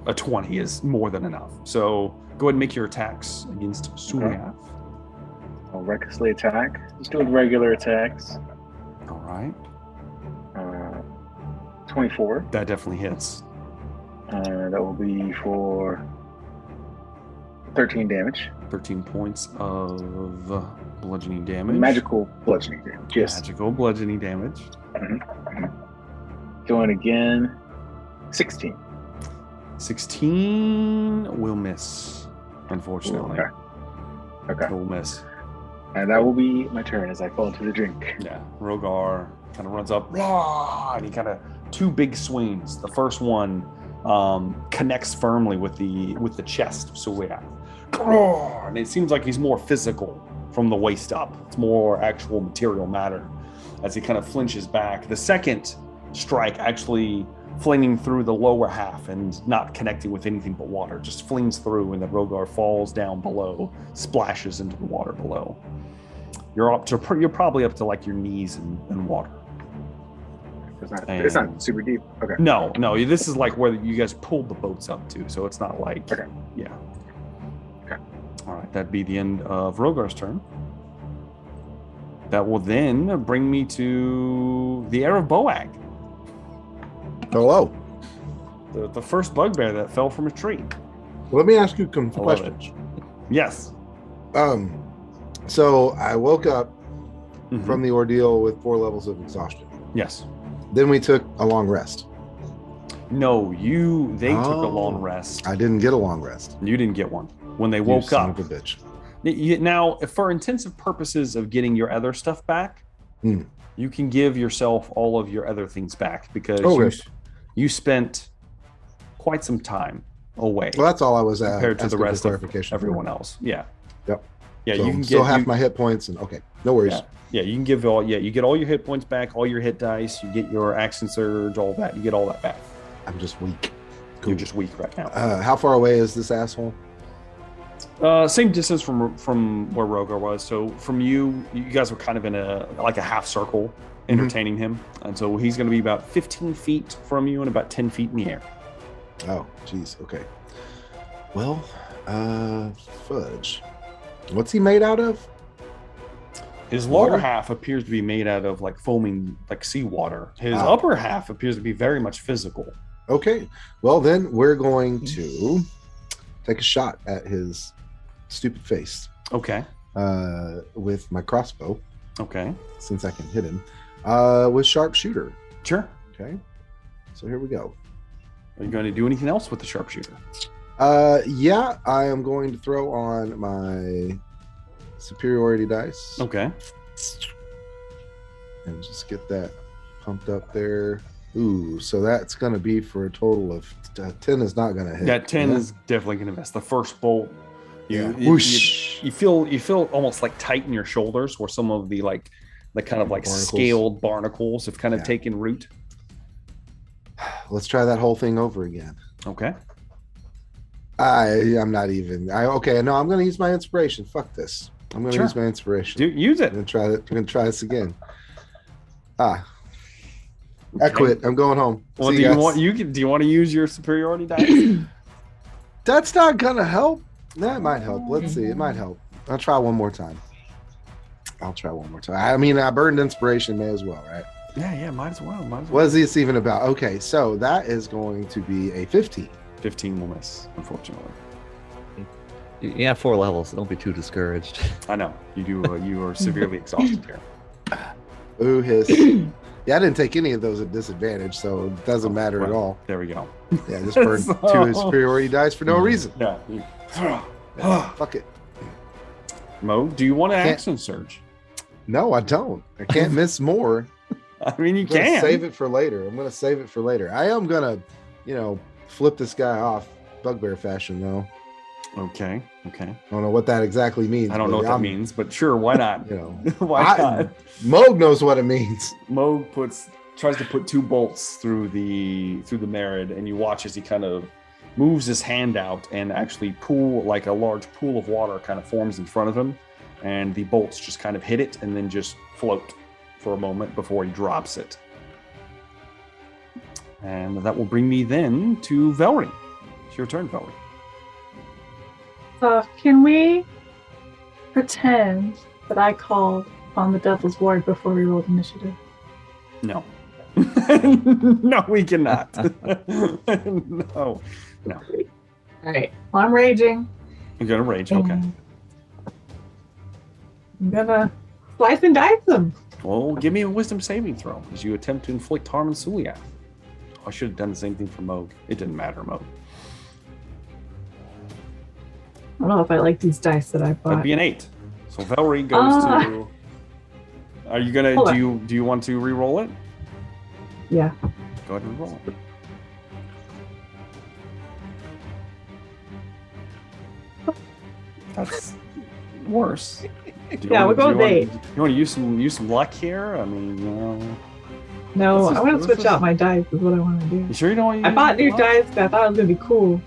Speaker 1: A 20 is more than enough. So go ahead and make your attacks against Suliath.
Speaker 4: I'll recklessly attack. Just doing regular attacks.
Speaker 1: All right.
Speaker 4: 24.
Speaker 1: That definitely hits.
Speaker 4: That will be for 13 damage.
Speaker 1: 13 points of bludgeoning damage.
Speaker 4: Magical bludgeoning damage. Yes.
Speaker 1: Magical bludgeoning damage.
Speaker 4: Going again. 16.
Speaker 1: 16 will miss, unfortunately.
Speaker 4: Okay.
Speaker 1: Will miss.
Speaker 4: And that will be my turn as I fall into the drink.
Speaker 1: Yeah. Rogar kind of runs up, and he kind of 2 big swings. The first one connects firmly with the chest of Suliath. And it seems like he's more physical from the waist up. It's more actual material matter as he kind of flinches back. The second strike actually flinging through the lower half and not connecting with anything but water, just flings through, and the Rogar falls down below, splashes into the water below. You're probably up to like your knees in water.
Speaker 4: It's not super deep. Okay.
Speaker 1: No. This is like where you guys pulled the boats up to, so it's not like.
Speaker 4: Okay.
Speaker 1: Yeah.
Speaker 4: Okay.
Speaker 1: All right, that'd be the end of Rogar's turn. That will then bring me to the heir of Boag.
Speaker 2: Hello.
Speaker 1: The first bugbear that fell from a tree.
Speaker 2: Let me ask you some questions.
Speaker 1: Yes.
Speaker 2: So I woke up from the ordeal with 4 levels of exhaustion.
Speaker 1: Yes.
Speaker 2: Then we took a long rest.
Speaker 1: No, they took a long rest.
Speaker 2: I didn't get a long rest.
Speaker 1: You didn't get one. When they woke
Speaker 2: son
Speaker 1: up.
Speaker 2: Of a bitch.
Speaker 1: Now, for intensive purposes of getting your other stuff back, you can give yourself all of your other things back because you spent quite some time away.
Speaker 2: Well, that's all I was
Speaker 1: compared to the rest of everyone else. Yeah.
Speaker 2: Yep.
Speaker 1: Yeah,
Speaker 2: so
Speaker 1: you can
Speaker 2: still half my hit points, and no worries.
Speaker 1: Yeah, you can give you get all your hit points back, all your hit dice, you get your action surge, all that. You get all that back.
Speaker 2: I'm just weak.
Speaker 1: Cool. You're just weak right now.
Speaker 2: How far away is this asshole?
Speaker 1: Same distance from where Rogar was. So from you guys were kind of in a half circle entertaining him. And so he's going to be about 15 feet from you and about 10 feet in the air.
Speaker 2: Oh, geez. Okay. Well, fudge. What's he made out of?
Speaker 1: His lower half appears to be made out of like foaming, like seawater. His upper half appears to be very much physical.
Speaker 2: Okay. Well, then we're going to take a shot at his stupid face.
Speaker 1: Okay.
Speaker 2: With my crossbow.
Speaker 1: Okay.
Speaker 2: Since I can hit him. With sharpshooter.
Speaker 1: Sure.
Speaker 2: Okay. So here we go.
Speaker 1: Are you going to do anything else with the sharpshooter?
Speaker 2: Yeah, I am going to throw on my superiority dice.
Speaker 1: Okay.
Speaker 2: And just get that pumped up there. Ooh, so that's going to be for a total of 10 is not going to hit.
Speaker 1: Yeah, 10 is definitely going to miss. The first bolt, you feel almost like tight in your shoulders, where some of the kind of like barnacles. Scaled barnacles have kind of taken root.
Speaker 2: Let's try that whole thing over again.
Speaker 1: Okay.
Speaker 2: I'm not even. Okay, no, I'm going to use my inspiration. Fuck this. I'm going to use my inspiration.
Speaker 1: Use it.
Speaker 2: I'm going to try this again. I quit. I'm going home.
Speaker 1: Well, do you want to use your superiority dice?
Speaker 2: That's not gonna help. That might help. Let's see. It might help. I'll try one more time. I mean, I burned inspiration. May as well, right?
Speaker 1: Yeah. Might as well.
Speaker 2: What is this even about? Okay, so that is going to be a 15.
Speaker 1: 15 will miss, unfortunately.
Speaker 5: You have 4 levels, so don't be too discouraged.
Speaker 1: I know you do. You are severely exhausted here.
Speaker 2: Ooh, hiss. Yeah, I didn't take any of those at disadvantage, so it doesn't matter at all.
Speaker 1: There we go.
Speaker 2: Yeah, just burned 2 superiority dice for no reason.
Speaker 1: Yeah.
Speaker 2: Fuck it.
Speaker 1: Mo, do you want to action surge?
Speaker 2: No, I don't. I can't miss more.
Speaker 1: I mean, you can.
Speaker 2: Save it for later. I'm going to save it for later. I am going to, flip this guy off bugbear fashion, though.
Speaker 1: Okay.
Speaker 2: I don't know what that exactly means.
Speaker 1: I don't know what that means, but sure, why not?
Speaker 2: Why not? Moog knows what it means.
Speaker 1: Moog tries to put 2 bolts through the Merid, and you watch as he kind of moves his hand out, and actually a large pool of water kind of forms in front of him, and the bolts just kind of hit it and then just float for a moment before he drops it. And that will bring me then to Velree. It's your turn, Velree.
Speaker 6: Can we pretend that I called on the Devil's Ward before we rolled initiative?
Speaker 1: No. No, we cannot. No.
Speaker 6: All right. Well, I'm raging.
Speaker 1: You're going to rage, okay.
Speaker 6: I'm going to slice and dice them.
Speaker 1: Well, give me a wisdom saving throw as you attempt to inflict harm on Suliath. I should have done the same thing for Moog. It didn't matter, Moog.
Speaker 6: I don't know if I like these dice that I bought.
Speaker 1: It'd be an 8. So Velree goes to. Are you gonna? Do you want to re-roll it?
Speaker 6: Yeah.
Speaker 1: Go ahead and re-roll it. That's worse.
Speaker 6: We'll go with 8.
Speaker 1: You want to use some luck here? I mean,
Speaker 6: No, I want to switch out my dice. Is what I want to do.
Speaker 1: You sure you don't want to use
Speaker 6: I bought new dice because I thought it was gonna be cool.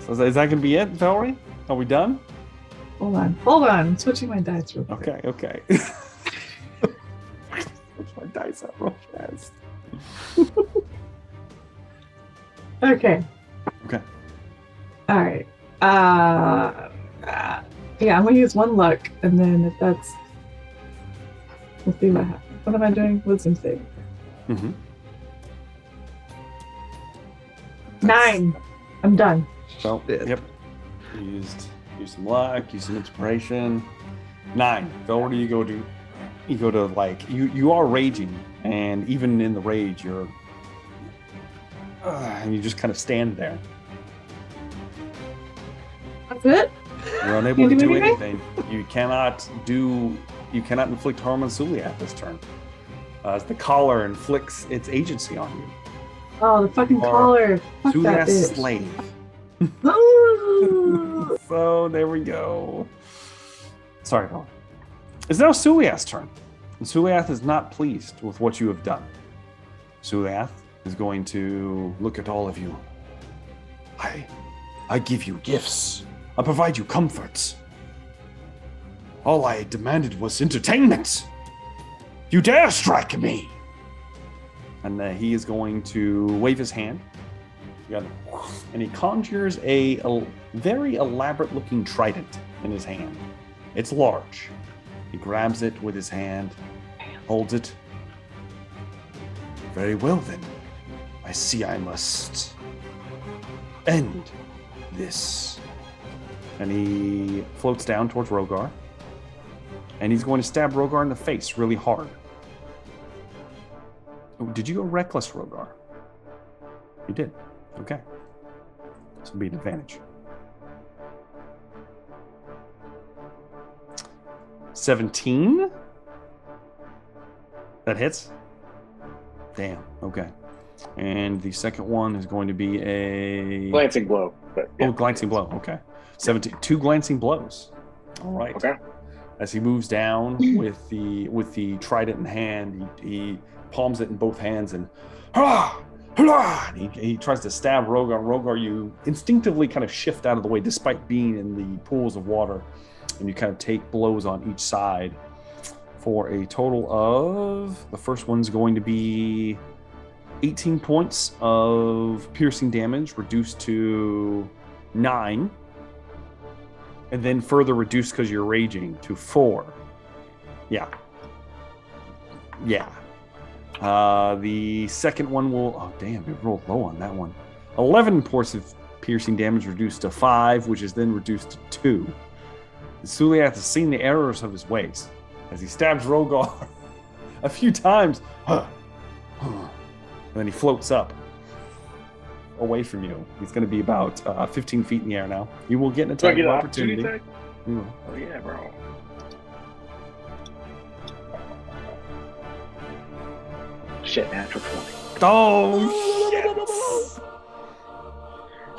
Speaker 1: So is that gonna be it, Velree? Are we done?
Speaker 6: Hold on. I'm switching my dice real quick.
Speaker 1: Okay. Switch my dice out real fast.
Speaker 6: Okay. All right. Yeah, I'm gonna use 1 luck, and then if that's, we'll see what happens. What am I doing? Wisdom saving.
Speaker 1: Mm-hmm.
Speaker 6: 9. I'm done.
Speaker 1: So, yep. Used some luck, use some inspiration. 9. Velree, you go to you are raging, and even in the rage, you're and you just kind of stand there.
Speaker 6: That's it?
Speaker 1: You're unable to do anything. You cannot inflict harm on Suliath this turn. As the collar inflicts its agency on you.
Speaker 6: Oh, the fucking collar. Fuck that
Speaker 1: Suliath's
Speaker 6: bitch.
Speaker 1: slave.
Speaker 6: Oh.
Speaker 1: So there we go. Sorry, Velree. It's now Suliath's turn. And Suliath is not pleased with what you have done. Suliath is going to look at all of you. I give you gifts. I provide you comforts. All I demanded was entertainment. You dare strike me! And he is going to wave his hand. And he conjures a very elaborate-looking trident in his hand. It's large. He grabs it with his hand, holds it. Very well, then. I see I must end this. And he floats down towards Rogar. And he's going to stab Rogar in the face really hard. Oh, did you go reckless, Rogar? You did. Okay. This will be an advantage. 17. That hits? Damn, okay. And the second one is going to be a...
Speaker 4: Glancing blow. But, yeah.
Speaker 1: Oh, glancing blow, okay. 17, 2 glancing blows. All right.
Speaker 4: Okay.
Speaker 1: As he moves down with the trident in hand, he palms it in both hands and he tries to stab Rogar. Rogar, you instinctively kind of shift out of the way despite being in the pools of water, and you kind of take blows on each side for a total of, the first one's going to be 18 points of piercing damage, reduced to 9. And then further reduced because you're raging to 4. Yeah. The second one will... Oh, damn, it rolled low on that one. 11 points of piercing damage reduced to 5, which is then reduced to 2. Suliath has seen the errors of his ways as he stabs Rogar a few times. And then he floats up away from you. He's going to be about 15 feet in the air now. You will get an attack of opportunity.
Speaker 4: Oh yeah, bro. Shit, natural 20.
Speaker 1: Oh shit!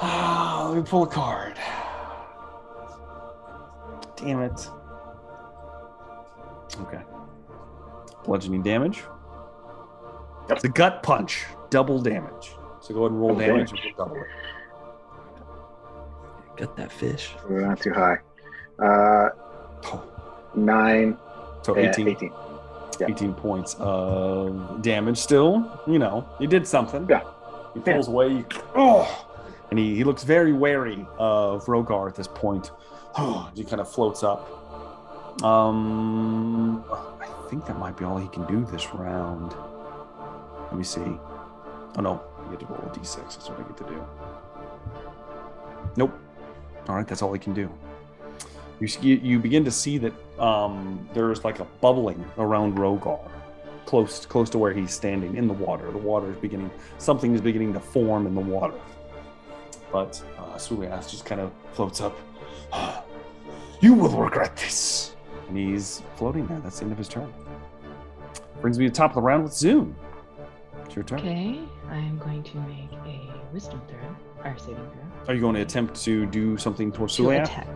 Speaker 1: Let me pull a card. Damn it. Okay. Bludgeoning damage. Yep. The gut punch. Double damage. So go ahead and roll damage and we'll double it.
Speaker 5: Got that fish.
Speaker 4: We're not too high. 9.
Speaker 1: So 18.
Speaker 4: 18. Yeah.
Speaker 1: 18 points of damage still. You know, you did something.
Speaker 4: Yeah.
Speaker 1: He pulls away. And he looks very wary of Rogar at this point. He kind of floats up. I think that might be all he can do this round. Let me see. Oh no, you get to roll a d6. That's what I get to do. Nope. All right, that's all he can do. You begin to see that there's like a bubbling around Rogar, close to where he's standing in the water. The water is beginning. Something is beginning to form in the water. But Suliath just kind of floats up. You will regret this. And he's floating there. That's the end of his turn. Brings me to the top of the round with Zoom. It's your turn.
Speaker 3: Okay, I am going to make a wisdom throw, or saving throw.
Speaker 1: Are you going to attempt to do something towards
Speaker 3: To
Speaker 1: Suliath?
Speaker 3: attack.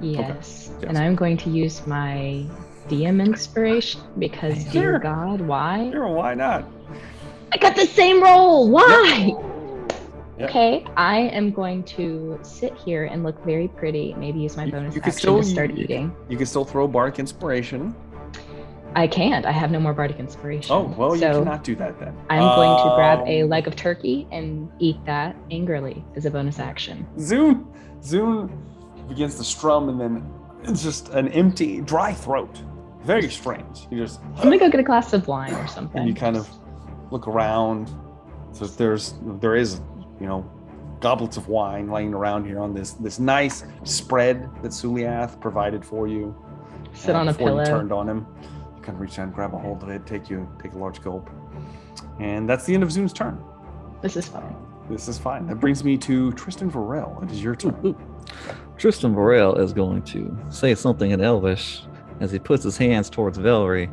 Speaker 3: Yes.
Speaker 1: Okay. Yes.
Speaker 3: And I'm going to use my DM inspiration because, dear God, why?
Speaker 1: Sure, why not?
Speaker 3: I got the same roll. Why?
Speaker 1: Yep.
Speaker 3: Okay, I am going to sit here and look very pretty. Maybe use my bonus action to start eating.
Speaker 1: You can still throw Bardic Inspiration.
Speaker 3: I can't. I have no more Bardic Inspiration.
Speaker 1: Oh, well, you cannot do that then.
Speaker 3: I'm going to grab a leg of turkey and eat that angrily as a bonus action.
Speaker 1: Zoom begins to strum, and then it's just an empty, dry throat. Very strange. You just...
Speaker 3: I'm going to go get a glass of wine or something.
Speaker 1: And you kind of look around. So there is, goblets of wine laying around here on this nice spread that Suliath provided for you.
Speaker 3: Sit on a pillow.
Speaker 1: You turned on him. You kind of reach down, grab a hold of it, take a large gulp. And that's the end of Zoom's turn.
Speaker 3: This is fine.
Speaker 1: This is fine. That brings me to Tristan Varel. It is your turn.
Speaker 5: Tristan Varel is going to say something in Elvish as he puts his hands towards Velree,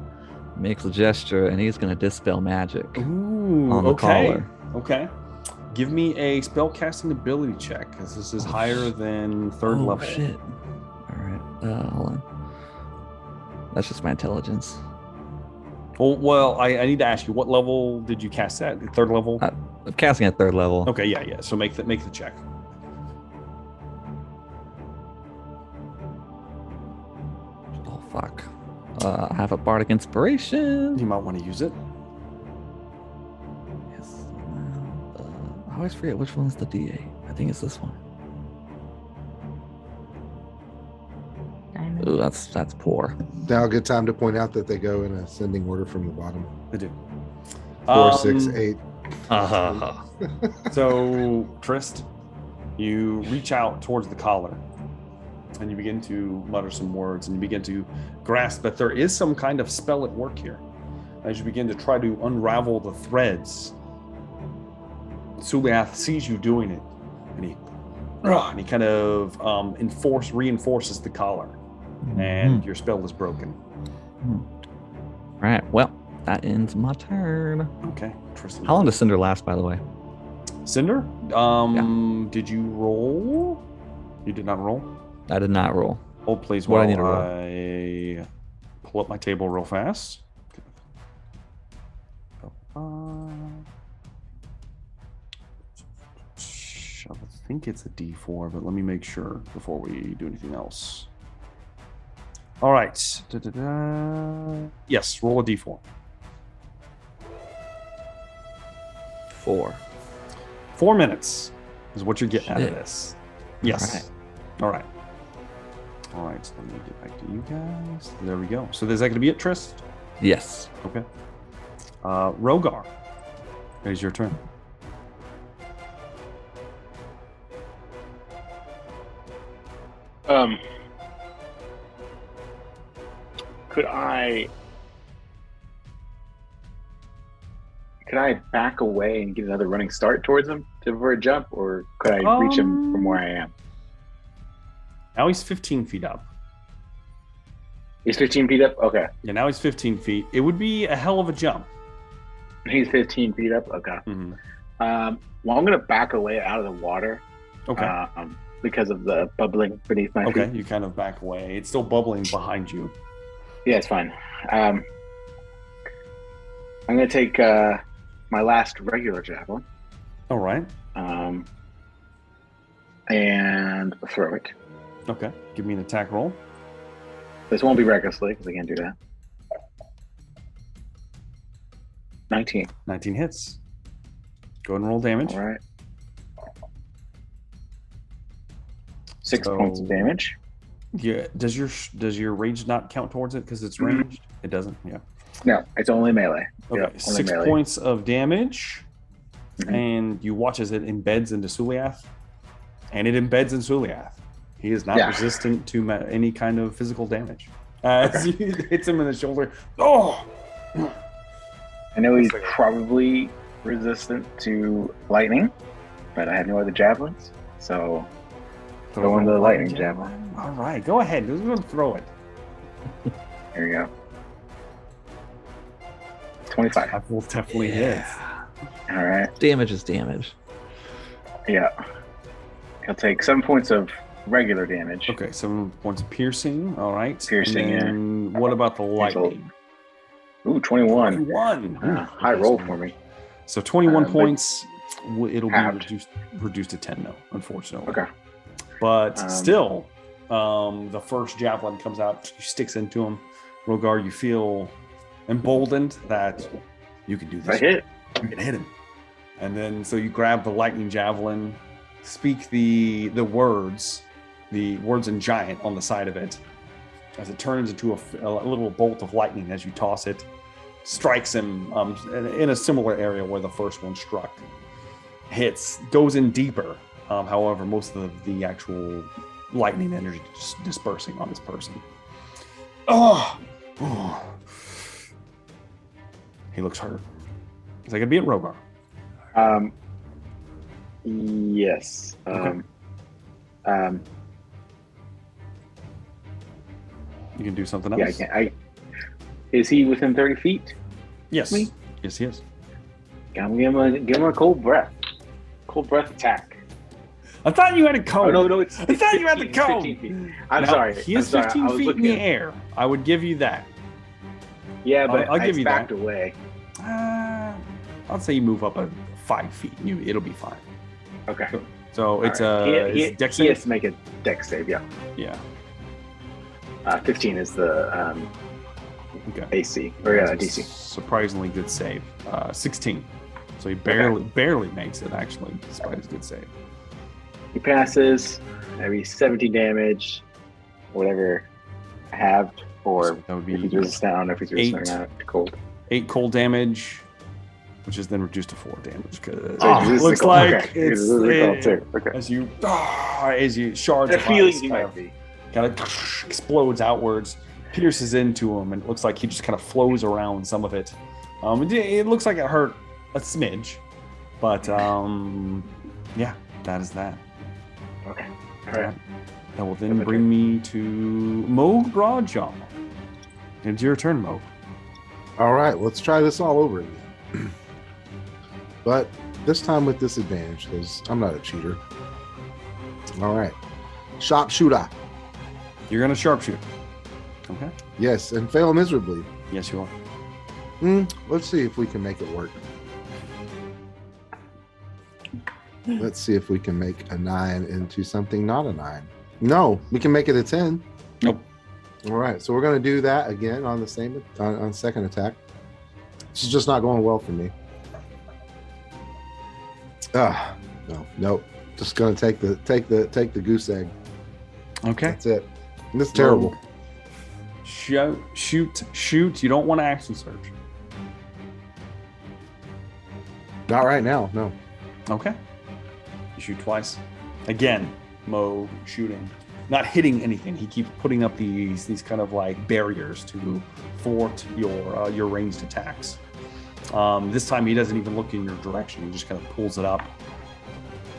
Speaker 5: makes a gesture, and he's going to dispel magic on the collar.
Speaker 1: Okay. Give me a spellcasting ability check, because this is higher than third level.
Speaker 5: Oh, shit. All right. Hold on. That's just my intelligence.
Speaker 1: Well, I need to ask you, what level did you cast at? Third level?
Speaker 5: I'm casting at third level.
Speaker 1: Okay, yeah. So make the check.
Speaker 5: Oh, fuck. I have a Bardic Inspiration.
Speaker 1: You might want to use it.
Speaker 5: Yes. I always forget which one's the D8. I think it's this one. Ooh, that's poor.
Speaker 2: Now a good time to point out that they go in ascending order from the bottom.
Speaker 1: They do.
Speaker 2: 4, 6, 8.
Speaker 1: So, Trist, you reach out towards the collar and you begin to mutter some words and you begin to grasp that there is some kind of spell at work here. As you begin to try to unravel the threads, Suliath sees you doing it and he kind of reinforces the collar. And your spell is broken.
Speaker 5: Right. Well, That ends my turn.
Speaker 1: Okay, Tristan.
Speaker 5: How long does Cinder last, by the way?
Speaker 1: Cinder? Did you roll? You did not roll?
Speaker 5: I did not roll.
Speaker 1: Hold please
Speaker 5: What
Speaker 1: while
Speaker 5: I need to roll?
Speaker 1: I pull up my table real fast. I think it's a D4, but let me make sure before we do anything else. All right. Yes, roll a D4.
Speaker 5: 4.
Speaker 1: 4 minutes is what you're getting out of
Speaker 5: Shit.
Speaker 1: this. Yes. All right. All right. So let me get back to you guys. There we go. So is that going to be it, Tris?
Speaker 5: Yes.
Speaker 1: Okay. Rogar, it is your turn.
Speaker 4: Could I back away and get another running start towards him for a jump, or could I reach him from where I am?
Speaker 1: Now he's 15 feet up.
Speaker 4: He's 15 feet up? Okay.
Speaker 1: Yeah, now he's 15 feet. It would be a hell of a jump.
Speaker 4: He's 15 feet up? Okay.
Speaker 1: Mm-hmm.
Speaker 4: Well, I'm going to back away out of the water.
Speaker 1: Okay.
Speaker 4: Because of the bubbling beneath my feet.
Speaker 1: Okay, you kind of back away. It's still bubbling behind you.
Speaker 4: Yeah, it's fine. I'm going to take my last regular javelin.
Speaker 1: All right.
Speaker 4: And throw it.
Speaker 1: Okay. Give me an attack roll.
Speaker 4: This won't be recklessly because I can't do that. 19.
Speaker 1: 19 hits. Go ahead and roll damage.
Speaker 4: All right. 6 points of damage.
Speaker 1: Yeah. Does your rage not count towards it because it's ranged? It doesn't. Yeah.
Speaker 4: No, it's only melee.
Speaker 1: Okay.
Speaker 4: Yep,
Speaker 1: 6
Speaker 4: melee.
Speaker 1: points of damage, and you watch as it embeds into Suliath, and it embeds in Suliath. He is not resistant to any kind of physical damage. As he hits him in the shoulder. Oh!
Speaker 4: I know he's probably resistant to lightning, but I have no other javelins, so throw in the lightning javelin.
Speaker 1: All right, go ahead. Just go throw it.
Speaker 4: Here you go. 25.
Speaker 1: That will definitely hit.
Speaker 4: All right.
Speaker 5: Damage is damage.
Speaker 4: Yeah. He'll take 7 points of regular damage.
Speaker 1: Okay, 7 points of piercing. All right.
Speaker 4: Piercing,
Speaker 1: and what about the lightning?
Speaker 4: Ooh, 21.
Speaker 1: 21.
Speaker 4: High roll for me.
Speaker 1: So 21 points. It'll
Speaker 4: halved.
Speaker 1: be reduced to 10, though, unfortunately.
Speaker 4: Okay.
Speaker 1: But still, the first javelin comes out, sticks into him. Rogar, you feel emboldened that you can do this.
Speaker 4: I hit.
Speaker 1: You can hit him. And then, so you grab the lightning javelin, speak the words in giant on the side of it, as it turns into a little bolt of lightning as you toss it, strikes him in a similar area where the first one struck. Hits, goes in deeper. However, most of the actual lightning energy just dispersing on this person. Oh! He looks hurt. Is that going to be at Rogar?
Speaker 4: Yes.
Speaker 1: Okay. You can do something else?
Speaker 4: Yeah, I can. Is he within 30 feet?
Speaker 1: Yes.
Speaker 4: Me?
Speaker 1: Yes, he is.
Speaker 4: I'm gonna give him a cold breath. Cold breath attack.
Speaker 1: I thought you had a cone.
Speaker 4: Oh, no,
Speaker 1: I thought you had the cone.
Speaker 4: 15 feet. I'm
Speaker 1: Now,
Speaker 4: sorry.
Speaker 1: He is 15 feet in the air. I would give you that.
Speaker 4: Yeah, but
Speaker 1: I'll give you
Speaker 4: backed
Speaker 1: that.
Speaker 4: away.
Speaker 1: I'll say you move up 5 feet. It'll be fine.
Speaker 4: Okay.
Speaker 1: So it's
Speaker 4: right.
Speaker 1: it's dex
Speaker 4: he
Speaker 1: save?
Speaker 4: has to make a dex save, yeah.
Speaker 1: Yeah.
Speaker 4: 15 is the
Speaker 1: Okay.
Speaker 4: AC, or DC.
Speaker 1: Surprisingly good save. 16. So he barely makes it, actually, despite his good save.
Speaker 4: He passes. Maybe 17 damage, whatever I have, or
Speaker 1: So that would be
Speaker 4: if he's resistant. I don't know if he's resistant or not to cold.
Speaker 1: 8 cold damage, which is then reduced to 4 damage.
Speaker 4: He's
Speaker 1: Looks
Speaker 4: resistant.
Speaker 1: like
Speaker 4: Okay. He's resistant too. Okay.
Speaker 1: as you shards
Speaker 4: The
Speaker 1: of
Speaker 4: feeling
Speaker 1: ice
Speaker 4: he might be.
Speaker 1: kind of explodes outwards, pierces into him, and it looks like he just kind of flows around some of it. It looks like it hurt a smidge, but yeah, that is that.
Speaker 4: Okay. All right.
Speaker 1: That will then bring me to Mo Broadjaw. It's your turn, Mo.
Speaker 2: All right, let's try this all over again. But this time with disadvantage, because I'm not a cheater. All right. Sharpshooter.
Speaker 1: You're going to sharpshoot. Okay.
Speaker 2: Yes, and fail miserably.
Speaker 1: Yes, you are.
Speaker 2: Let's see if we can make it work. Let's see if we can make a 9 into something not a 9. No, we can make it a 10.
Speaker 1: Nope.
Speaker 2: All right, so we're going to do that again on the same on second attack. This is just not going well for me. Nope. Just going to take the goose egg.
Speaker 1: Okay.
Speaker 2: That's it. And this is terrible.
Speaker 1: Shoot. You don't want to action surge.
Speaker 2: Not right now, no.
Speaker 1: Okay. You shoot twice. Again, Mo shooting. Not hitting anything. He keeps putting up these kind of like barriers to thwart your ranged attacks. This time he doesn't even look in your direction. He just kind of pulls it up.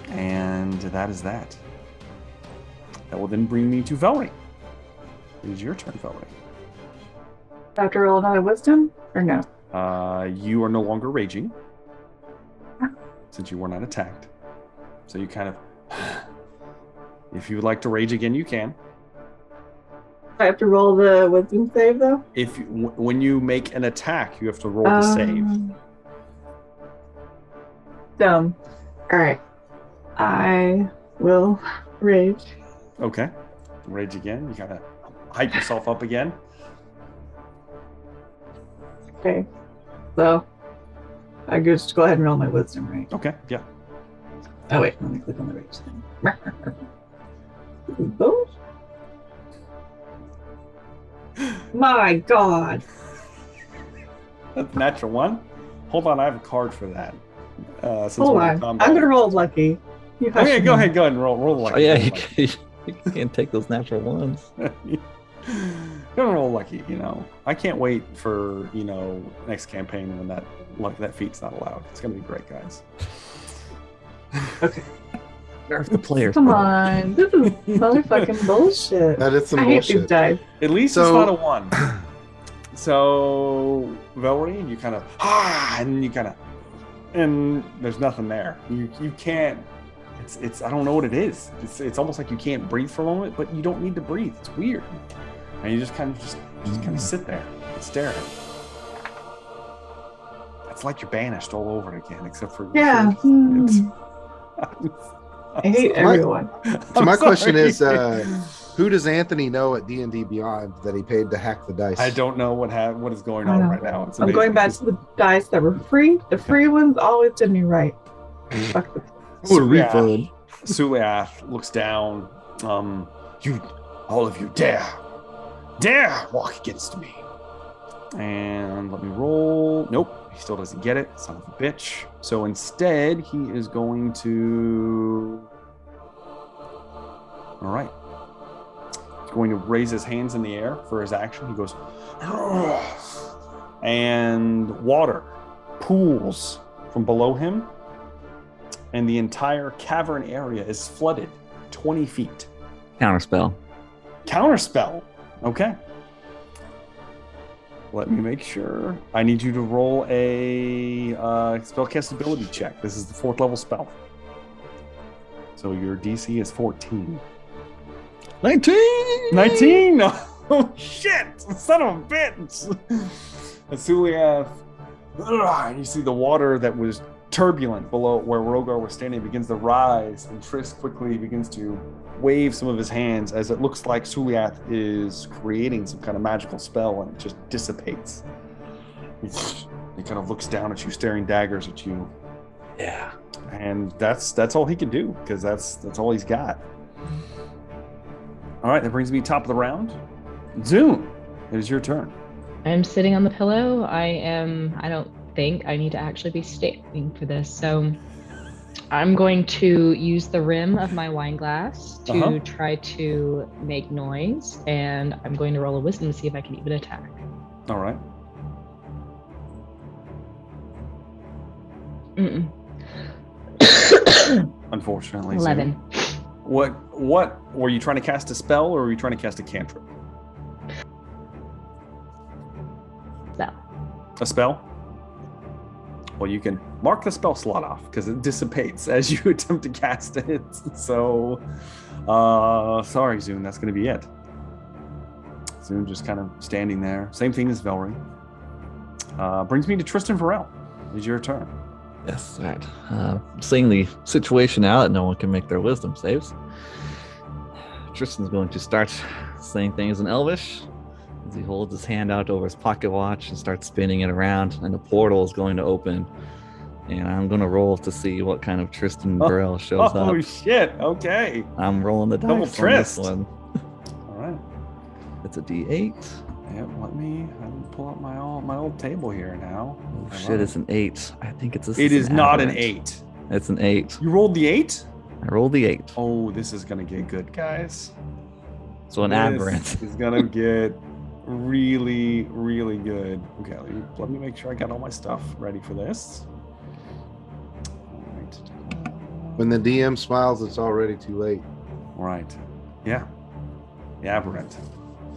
Speaker 1: And that is that. That will then bring me to Velree. It is your turn, Velree.
Speaker 6: I have to roll another wisdom or no?
Speaker 1: You are no longer raging since you were not attacked. So you kind of, if you would like to rage again, you can.
Speaker 6: I have to roll the wisdom save though?
Speaker 1: When you make an attack, you have to roll the save.
Speaker 6: Dumb. All right. I will rage.
Speaker 1: Okay. Rage again. You gotta hype yourself up again.
Speaker 6: Okay. So I just go ahead and roll my wisdom, right?
Speaker 1: Okay. Yeah.
Speaker 6: Oh wait, let me click on the rage thing. Both? My God.
Speaker 1: That's natural one. Hold on, I have a card for that.
Speaker 6: Hold on. I'm gonna roll lucky.
Speaker 1: Okay, go ahead and roll lucky.
Speaker 5: Oh yeah, you can't take those natural ones.
Speaker 1: Gonna roll lucky, I can't wait for next campaign when that feat's not allowed. It's gonna be great, guys.
Speaker 6: Okay.
Speaker 5: Nerf the players.
Speaker 6: Come on, this is motherfucking bullshit.
Speaker 2: That is some
Speaker 6: I
Speaker 2: bullshit.
Speaker 6: hate these dice.
Speaker 1: At least it's not a 1. So Velree, you kind of and you kind of, and there's nothing there. You can't. It's I don't know what it is. It's almost like you can't breathe for a moment, but you don't need to breathe. It's weird, and you just kind of sit there and stare. It's like you're banished all over again, except for
Speaker 6: yeah. I hate everyone.
Speaker 2: So my question is, who does Anthony know at D&D Beyond that he paid to hack the dice?
Speaker 1: I don't know what is going on right now. It's
Speaker 6: I'm going back to the dice that were free. The free ones always did me right. Fuck them.
Speaker 2: What a refund.
Speaker 1: Suliath looks down. All of you dare walk against me. And let me roll. Nope. He still doesn't get it, son of a bitch. So instead, he is going to... All right. He's going to raise his hands in the air for his action. He goes... And water pools from below him. And the entire cavern area is flooded 20 feet.
Speaker 5: Counterspell.
Speaker 1: Okay. Let me make sure. I need you to roll a spellcast ability check. This is the 4th level spell. So your DC is 14. 19! Oh, shit! Son of a bitch! And Suliath, and you see the water that was turbulent below where Rogar was standing begins to rise, and Triss quickly begins to wave some of his hands as it looks like Suliath is creating some kind of magical spell, and it just dissipates. He kind of looks down at you, staring daggers at you.
Speaker 5: Yeah.
Speaker 1: And that's all he can do, because that's all he's got. All right, that brings me top of the round. Zoom, it is your turn.
Speaker 3: I'm sitting on the pillow. I don't think I need to actually be standing for this, so I'm going to use the rim of my wine glass to try to make noise, and I'm going to roll a wisdom to see if I can even attack.
Speaker 1: All right. Unfortunately,
Speaker 3: 11.
Speaker 1: What were you trying to cast a spell, or were you trying to cast a cantrip?
Speaker 3: Spell.
Speaker 1: A spell? Well, you can mark the spell slot off because it dissipates as you attempt to cast it. So, sorry, Zune, that's going to be it. Zune just kind of standing there. Same thing as Velree. Brings me to Tristan Varel. It's your turn.
Speaker 5: Yes, all right. Seeing the situation now that no one can make their wisdom saves, Tristan's going to start saying things in Elvish as he holds his hand out over his pocket watch and starts spinning it around, and the portal is going to open. And I'm going to roll to see what kind of Tristan Varel shows up.
Speaker 1: Oh, shit. Okay.
Speaker 5: I'm rolling the dice
Speaker 1: Double
Speaker 5: on this
Speaker 1: Trist.
Speaker 5: one.
Speaker 1: All right.
Speaker 5: It's a D8.
Speaker 1: Yep, let me pull up my old table here now.
Speaker 5: Oh shit, it's an 8. I think it's a
Speaker 1: It is not an
Speaker 5: aberrant.
Speaker 1: 8.
Speaker 5: It's an 8.
Speaker 1: You rolled the 8?
Speaker 5: I rolled the 8.
Speaker 1: Oh, this is going to get good, guys.
Speaker 5: So an aberrant.
Speaker 1: Is going to get really, really good. Okay, let me make sure I got all my stuff ready for this. All right.
Speaker 2: When the DM smiles, it's already too late.
Speaker 1: Right. Yeah. The aberrant.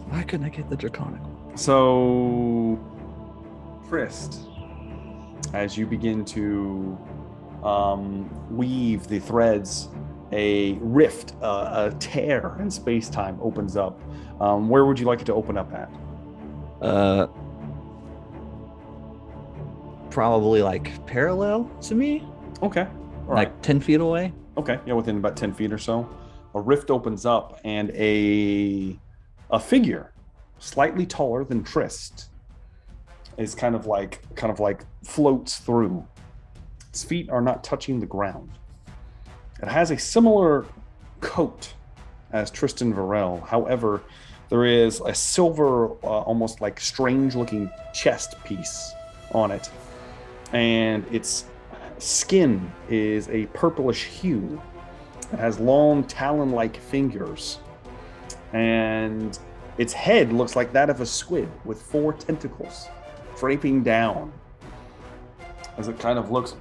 Speaker 5: Why couldn't I get the draconic one?
Speaker 1: So, Trist, as you begin to weave the threads, a rift, a tear in space-time opens up. Where would you like it to open up at?
Speaker 5: Probably like parallel to me.
Speaker 1: Okay. All right.
Speaker 5: Like 10 feet away.
Speaker 1: Okay. Yeah, within about 10 feet or so. A rift opens up and a figure slightly taller than Trist is kind of like floats through. Its feet are not touching the ground. It has a similar coat as Tristan Varel. However, there is a silver, almost like strange-looking chest piece on it, and its skin is a purplish hue. It has long talon-like fingers, and its head looks like that of a squid with 4 tentacles draping down. As it kind of looks,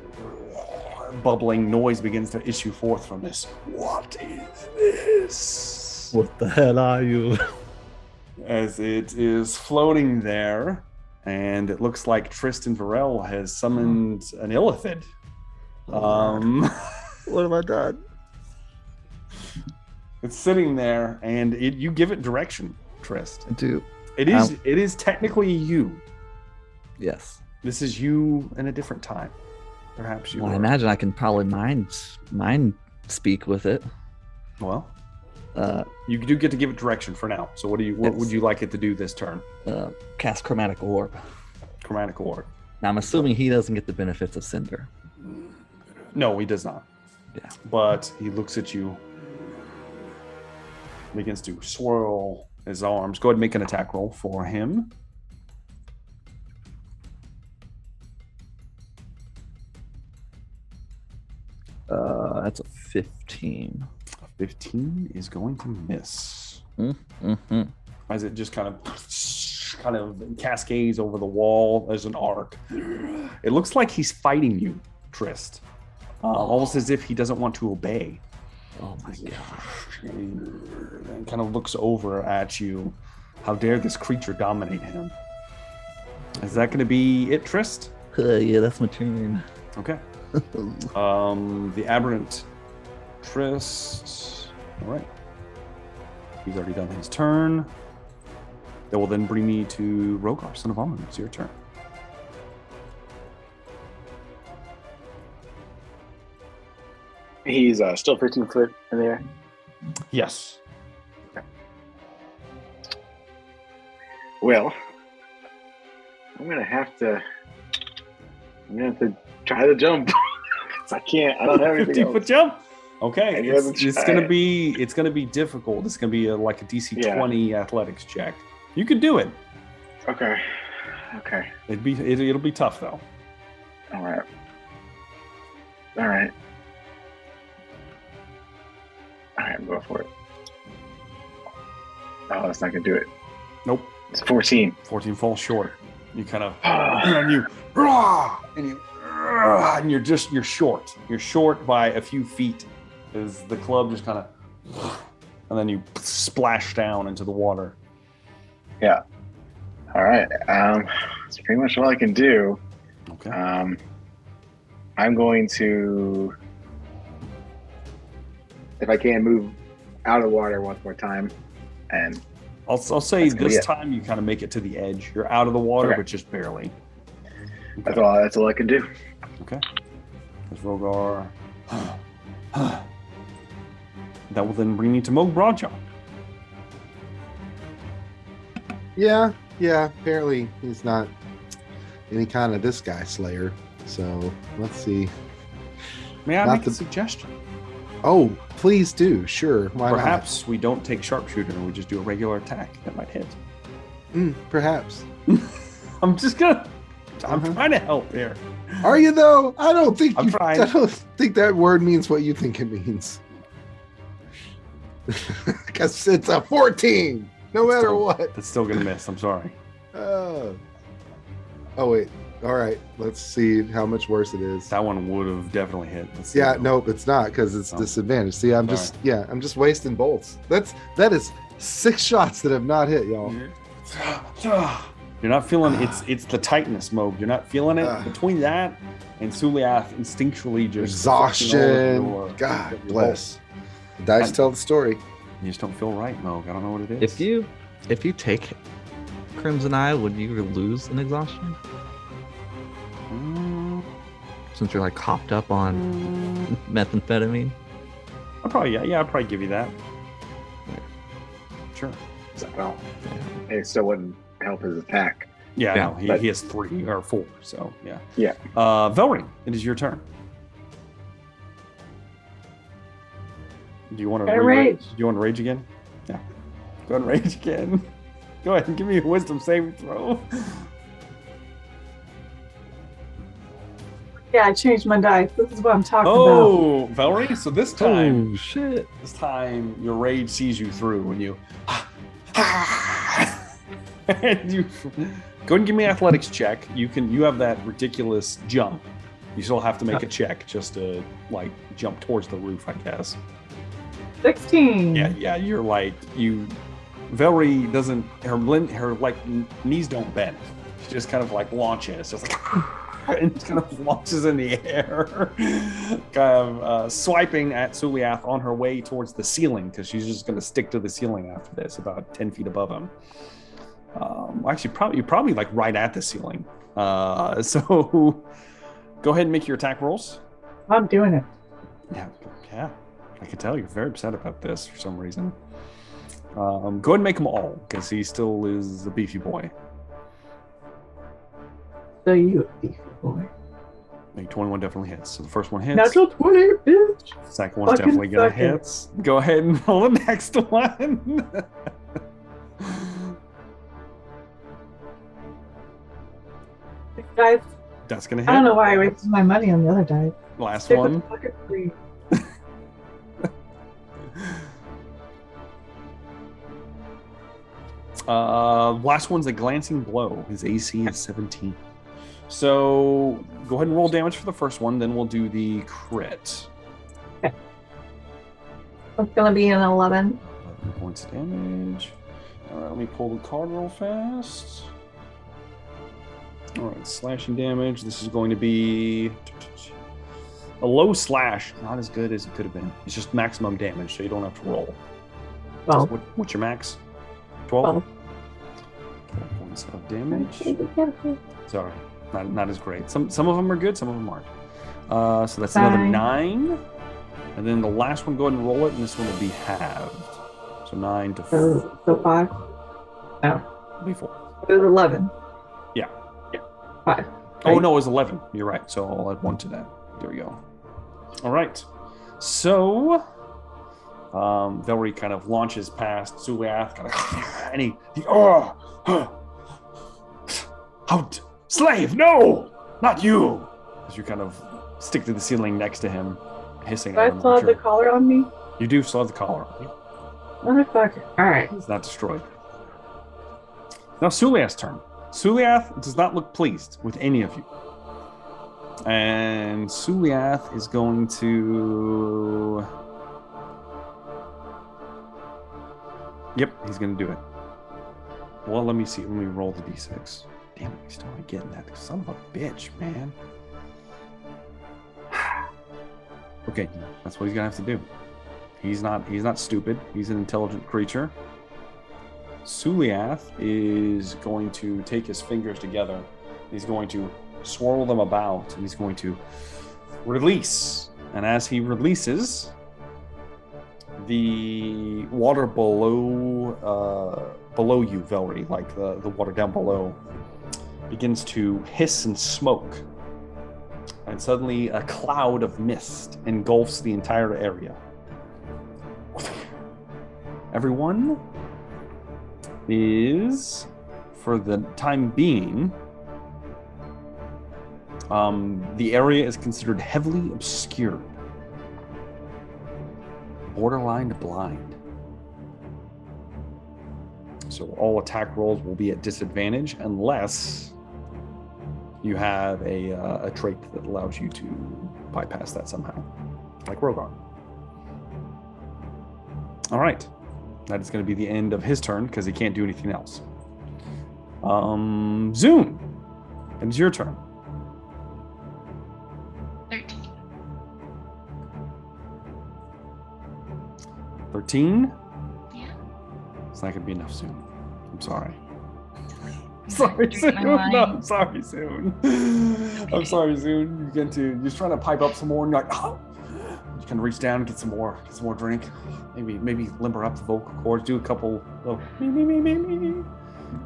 Speaker 1: bubbling noise begins to issue forth from this. What is this?
Speaker 5: What the hell are you?
Speaker 1: As it is floating there, and it looks like Tristan Varel has summoned an illithid.
Speaker 5: What have I done?
Speaker 1: It's sitting there, and you give it direction, Trist.
Speaker 5: I do.
Speaker 1: It is technically you.
Speaker 5: Yes.
Speaker 1: This is you in a different time. Perhaps you.
Speaker 5: Well, I imagine I can probably mind speak with it.
Speaker 1: Well, you do get to give it direction for now. So what would you like it to do this turn?
Speaker 5: Cast Chromatic Orb.
Speaker 1: Chromatic Orb.
Speaker 5: Now I'm assuming he doesn't get the benefits of Cinder.
Speaker 1: No, he does not.
Speaker 5: Yeah.
Speaker 1: But he looks at you, begins to swirl his arms. Go ahead and make an attack roll for him.
Speaker 5: That's a 15.
Speaker 1: 15 is going to miss.
Speaker 5: Mm-hmm.
Speaker 1: As it just kind of cascades over the wall as an arc. It looks like he's fighting you, Trist. Almost as if he doesn't want to obey.
Speaker 5: Oh my gosh.
Speaker 1: And kind of looks over at you. How dare this creature dominate him? Is that going to be it, Trist?
Speaker 5: Yeah, that's my turn.
Speaker 1: Okay. The aberrant Trist. All right. He's already done his turn. That will then bring me to Rogar, son of Amun. It's your turn.
Speaker 4: He's still 15 foot in the air.
Speaker 1: Yes.
Speaker 4: Well, I'm gonna have to try to jump. I can't. I don't have anything
Speaker 1: 50-foot jump. Okay, it's gonna be difficult. It's gonna be like a DC 20 athletics check. You could do it.
Speaker 4: Okay.
Speaker 1: It'll be tough though.
Speaker 4: All right, I'm going for it. Oh, that's not gonna do it.
Speaker 1: Nope.
Speaker 4: It's 14.
Speaker 1: 14 falls short. You kind of and you're short. You're short by a few feet as the club just kind of, and then you splash down into the water.
Speaker 4: Yeah. All right. That's pretty much all I can do.
Speaker 1: Okay.
Speaker 4: I'm going to, if I can, move out of the water once more time, and
Speaker 1: I'll say this time you kind of make it to the edge. You're out of the water, but just barely. Okay.
Speaker 4: That's all I can do.
Speaker 1: Okay. There's Rogar. That will then bring me to Moog Broadjaw.
Speaker 2: Yeah. Apparently he's not any kind of this guy slayer. So let's see.
Speaker 1: May I make a suggestion?
Speaker 2: Oh, please do. Sure. Why
Speaker 1: Perhaps we don't take sharpshooter and we just do a regular attack that might hit.
Speaker 2: Perhaps.
Speaker 1: I'm trying to help here.
Speaker 2: Are you though? I don't think
Speaker 1: I'm trying.
Speaker 2: I don't think that word means what you think it means. Because it's a 14, no matter what.
Speaker 1: That's still gonna miss. I'm sorry.
Speaker 2: Oh wait. All right. Let's see how much worse it is.
Speaker 1: That one would have definitely hit.
Speaker 2: Yeah. Nope. It's not because it's disadvantage. See, I'm just wasting bolts. That is 6 shots that have not hit, y'all.
Speaker 1: You're not feeling it's the tightness, Moog. You're not feeling it. Between that and Suliath instinctually just
Speaker 2: exhaustion. God bless. The dice tell the story.
Speaker 1: You just don't feel right, Moog. I don't know what it is.
Speaker 5: If you take Crimson Eye, would you lose an exhaustion? Since you're like hopped up on methamphetamine?
Speaker 1: I'd probably give you that. Sure.
Speaker 4: Well, it still wouldn't help his attack.
Speaker 1: Yeah, no, he has 3 or 4, so yeah.
Speaker 4: Yeah.
Speaker 1: Velree, it is your turn. Do you want to rage? Do you want to rage again? Yeah. Go ahead and rage again. Go ahead and give me a wisdom saving throw.
Speaker 6: Yeah, I changed my dice. This is what I'm talking about.
Speaker 1: Oh, Velree. So this time,
Speaker 5: oh shit!
Speaker 1: This time, your rage sees you through, and you, and you go ahead and give me an athletics check. You have that ridiculous jump. You still have to make a check just to like jump towards the roof, I guess.
Speaker 6: 16.
Speaker 1: Yeah. You're like you. Velree doesn't. Her like knees don't bend. She just kind of like launches. It's just like. And kind of launches in the air, kind of swiping at Suliath on her way towards the ceiling because she's just going to stick to the ceiling after this, about 10 feet above him. Actually, you're probably like right at the ceiling. So go ahead and make your attack rolls.
Speaker 6: I'm doing it.
Speaker 1: Yeah. I can tell you're very upset about this for some reason. Go ahead and make them all because he still is a beefy boy.
Speaker 6: So you beefy boy.
Speaker 1: 21 definitely hits. So the first one hits.
Speaker 6: Natural 20, bitch.
Speaker 1: Second one's definitely gonna hit. Go ahead and roll the next one.
Speaker 6: Guys,
Speaker 1: that's gonna hit.
Speaker 6: I don't know why I wasted my money on the other die.
Speaker 1: Last
Speaker 6: Stick
Speaker 1: one.
Speaker 6: with pocket free.
Speaker 1: Last one's a glancing blow. His AC is 17. So go ahead and roll damage for the first one, then we'll do the crit.
Speaker 6: Okay. It's gonna be an 11.
Speaker 1: 11 points of damage. Alright, let me pull the card real fast. Alright, slashing damage. This is going to be a low slash. Not as good as it could have been. It's just maximum damage, so you don't have to roll.
Speaker 6: 12.
Speaker 1: What's your max? 12? 12 points of damage. Sorry. Not as great. Some of them are good, some of them aren't. So that's another 9. And then the last one, go ahead and roll it, and this one will be halved. So 9 to 4.
Speaker 6: So 5? No.
Speaker 1: It'll be 4.
Speaker 6: It was 11.
Speaker 1: Yeah.
Speaker 6: 5. Right?
Speaker 1: Oh, no, it was 11. You're right. So I'll add 1 to that. There we go. All right. So Velree kind of launches past Suliath, and he out. Slave, no! Not you! As you kind of stick to the ceiling next to him, hissing at him.
Speaker 6: I still have the collar on me?
Speaker 1: You do still have the collar on you.
Speaker 6: Motherfucker. Alright.
Speaker 1: It's not destroyed. Now Suliath's turn. Suliath does not look pleased with any of you. And Suliath is going to... Yep, he's going to do it. Well, let me see. Let me roll the d6. Damn it, he's still not getting that. Son of a bitch, man. Okay, that's what he's gonna have to do. He's not stupid. He's an intelligent creature. Suliath is going to take his fingers together. He's going to swirl them about, and he's going to release. And as he releases, the water below you, Velree, like the water down below, begins to hiss and smoke. And suddenly a cloud of mist engulfs the entire area. Everyone is, for the time being, the area is considered heavily obscured, borderline blind. So all attack rolls will be at disadvantage unless you have a trait that allows you to bypass that somehow, like Rogar. All right, that is going to be the end of his turn because he can't do anything else. Zune, it is your turn.
Speaker 7: 13.
Speaker 1: 13?
Speaker 7: Yeah.
Speaker 1: It's not going to be enough soon. I'm sorry.
Speaker 7: I'm
Speaker 1: Sorry,
Speaker 7: drinking
Speaker 1: Zune.
Speaker 7: my wine.
Speaker 1: No, I'm sorry, Zune.
Speaker 7: Okay.
Speaker 1: I'm sorry, Zune. You get to, you're just trying to pipe up some more, and you're like, oh. You can reach down and get some more drink. Maybe limber up the vocal cords. Do a couple of me.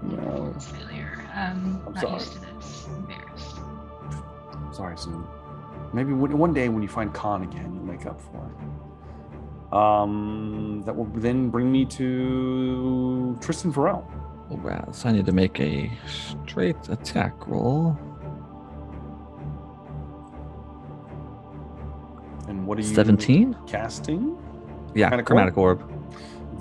Speaker 1: No.
Speaker 7: Failure. Not
Speaker 1: sorry.
Speaker 7: used to this. Embarrassed.
Speaker 1: I'm sorry, Zune. Maybe one day when you find Khan again, you'll make up for it. That will then bring me to Tristan Farrell.
Speaker 5: All right, so I need to make a straight attack roll.
Speaker 1: And what are you
Speaker 5: 17?
Speaker 1: casting?
Speaker 5: Yeah, chromatic orb.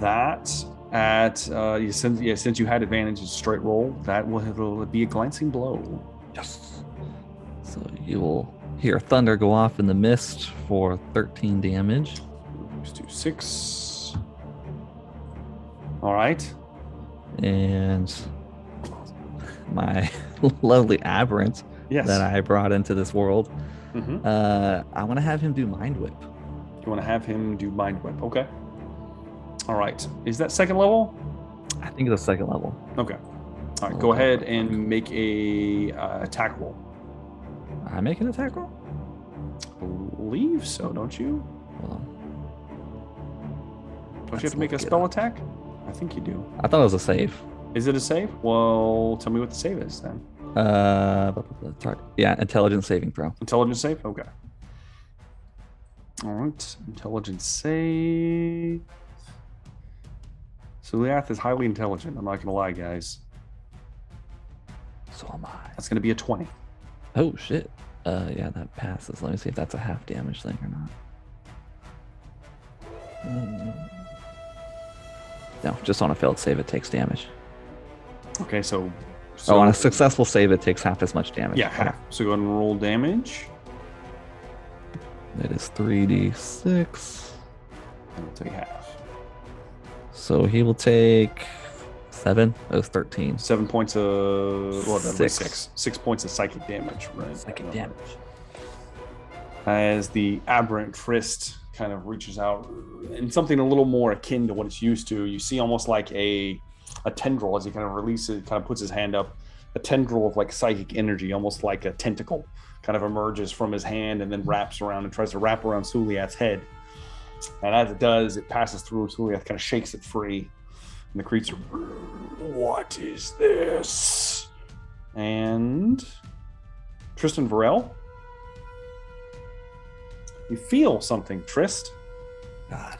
Speaker 1: That at since you had advantage, it's straight roll. It'll be a glancing blow.
Speaker 5: Yes. So you will hear thunder go off in the mist for 13 damage.
Speaker 1: Let's do 6. All right.
Speaker 5: And my lovely aberrant
Speaker 1: Yes.
Speaker 5: that I brought into this world,
Speaker 1: Mm-hmm.
Speaker 5: I want to have him do Mind Whip.
Speaker 1: You want to have him do Mind Whip. Okay. All right. Is that second level?
Speaker 5: I think it's a second level.
Speaker 1: Okay. All right. Go ahead and make a attack roll.
Speaker 5: I make an attack roll?
Speaker 1: I believe so, don't you?
Speaker 5: Hold on.
Speaker 1: Don't you have to make a spell attack? I think you do.
Speaker 5: I thought it was a save.
Speaker 1: Is it a save? Well, tell me what the save is then.
Speaker 5: Yeah, intelligence saving throw.
Speaker 1: Intelligence save? Okay. All right. Intelligence save. Suliath is highly intelligent. I'm not going to lie, guys.
Speaker 5: So am I.
Speaker 1: That's going to be a 20.
Speaker 5: Oh, shit. Yeah, that passes. Let me see if that's a half damage thing or not. No, just on a failed save, it takes damage.
Speaker 1: Okay, so
Speaker 5: on a successful save, it takes half as much damage.
Speaker 1: Yeah, half. So go ahead and roll damage.
Speaker 5: It is 3d6.
Speaker 1: And we'll take half.
Speaker 5: So he will take 7. That was 13.
Speaker 1: 7 points of... Well, that was
Speaker 5: 6.
Speaker 1: 6 points of psychic damage, right?
Speaker 5: Psychic damage.
Speaker 1: As the aberrant Trist kind of reaches out in something a little more akin to what it's used to, you see almost like a tendril as he kind of releases, kind of puts his hand up. A tendril of like psychic energy, almost like a tentacle, kind of emerges from his hand and then wraps around and tries to wrap around Suliath's head. And as it does, it passes through. Suliath kind of shakes it free. And the creature, what is this? And Tristan Varel, you feel something, Trist.
Speaker 5: God.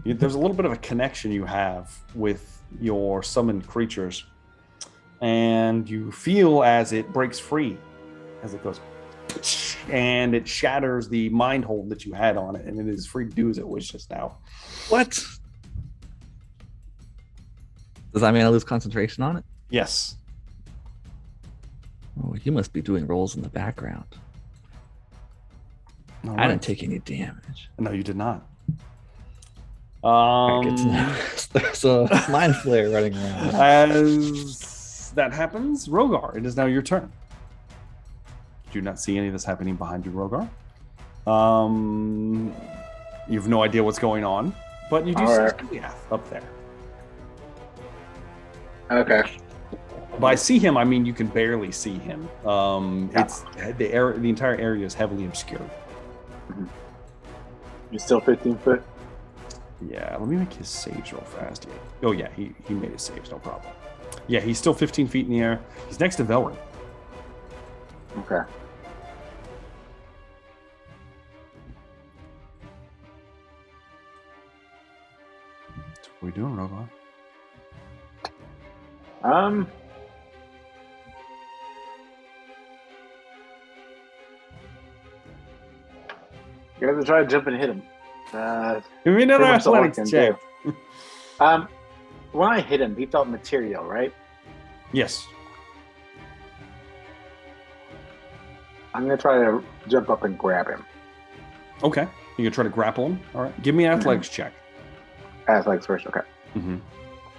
Speaker 1: There's a little bit of a connection you have with your summoned creatures. And you feel as it breaks free, as it goes, and it shatters the mind hold that you had on it, and it is free to do as it wishes now.
Speaker 5: What? Does that mean I lose concentration on it?
Speaker 1: Yes.
Speaker 5: Oh, you must be doing rolls in the background.
Speaker 1: All
Speaker 5: I didn't take any damage.
Speaker 1: No, you did not.
Speaker 5: There's a mind flare running around.
Speaker 1: As that happens, Rogar, it is now your turn. You do not see any of this happening behind you, Rogar. You have no idea what's going on, but you do see Suliath up there.
Speaker 4: Okay.
Speaker 1: By see him, I mean you can barely see him. It's the entire area is heavily obscured.
Speaker 4: You're still 15 foot?
Speaker 1: Yeah, let me make his saves real fast. Oh yeah, he made his saves, no problem. Yeah, he's still 15 feet in the air. He's next to Velree.
Speaker 4: Okay.
Speaker 1: So what are we doing, Rogar?
Speaker 4: You have to try to jump and hit him.
Speaker 1: Give me another athletics check.
Speaker 4: When I hit him, he felt material, right?
Speaker 1: Yes.
Speaker 4: I'm gonna try to jump up and grab him.
Speaker 1: Okay. You can try to grapple him. All right. Give me an athletics check.
Speaker 4: Athletics first, okay.
Speaker 1: Mm-hmm.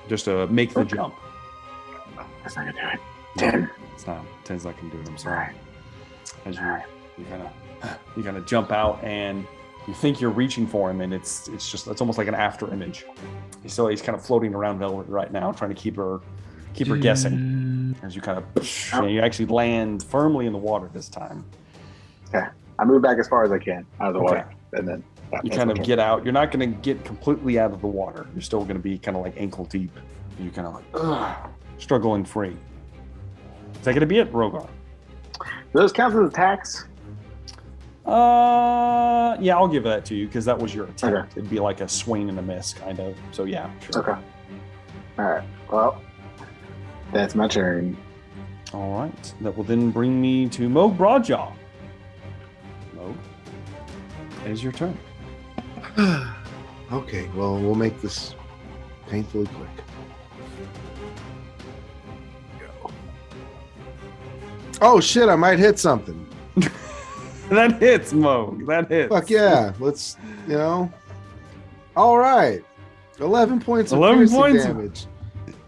Speaker 1: Just to make the jump.
Speaker 4: That's not gonna do it. 10.
Speaker 1: It's not. 10's not gonna do it. I'm sorry.
Speaker 4: Right.
Speaker 1: As you kind of jump out and you think you're reaching for him, and it's almost like an after image. He's kind of floating around Velree right now, trying to keep her guessing. As you kind of you actually land firmly in the water this time.
Speaker 4: Okay. I move back as far as I can out of the water, and then
Speaker 1: you kind of get out. You're not going to get completely out of the water. You're still going to be kind of like ankle deep. You're kind of like struggling free. Is that going to be it, Rogar?
Speaker 4: Do those count as attacks?
Speaker 1: Yeah, I'll give that to you because that was your attempt.
Speaker 4: Okay.
Speaker 1: It'd be like a swing and a miss, kind of. So yeah, sure.
Speaker 4: Okay. All right. Well, that's my turn.
Speaker 1: All right. That will then bring me to Moog Broadjaw. Moog, it is your turn.
Speaker 2: Okay, well, we'll make this painfully quick. Go. Oh shit! I might hit something.
Speaker 1: That hits, Moog. That hits.
Speaker 2: Fuck yeah! Let's, All right, 11 points of
Speaker 1: 11
Speaker 2: piercing
Speaker 1: points
Speaker 2: damage.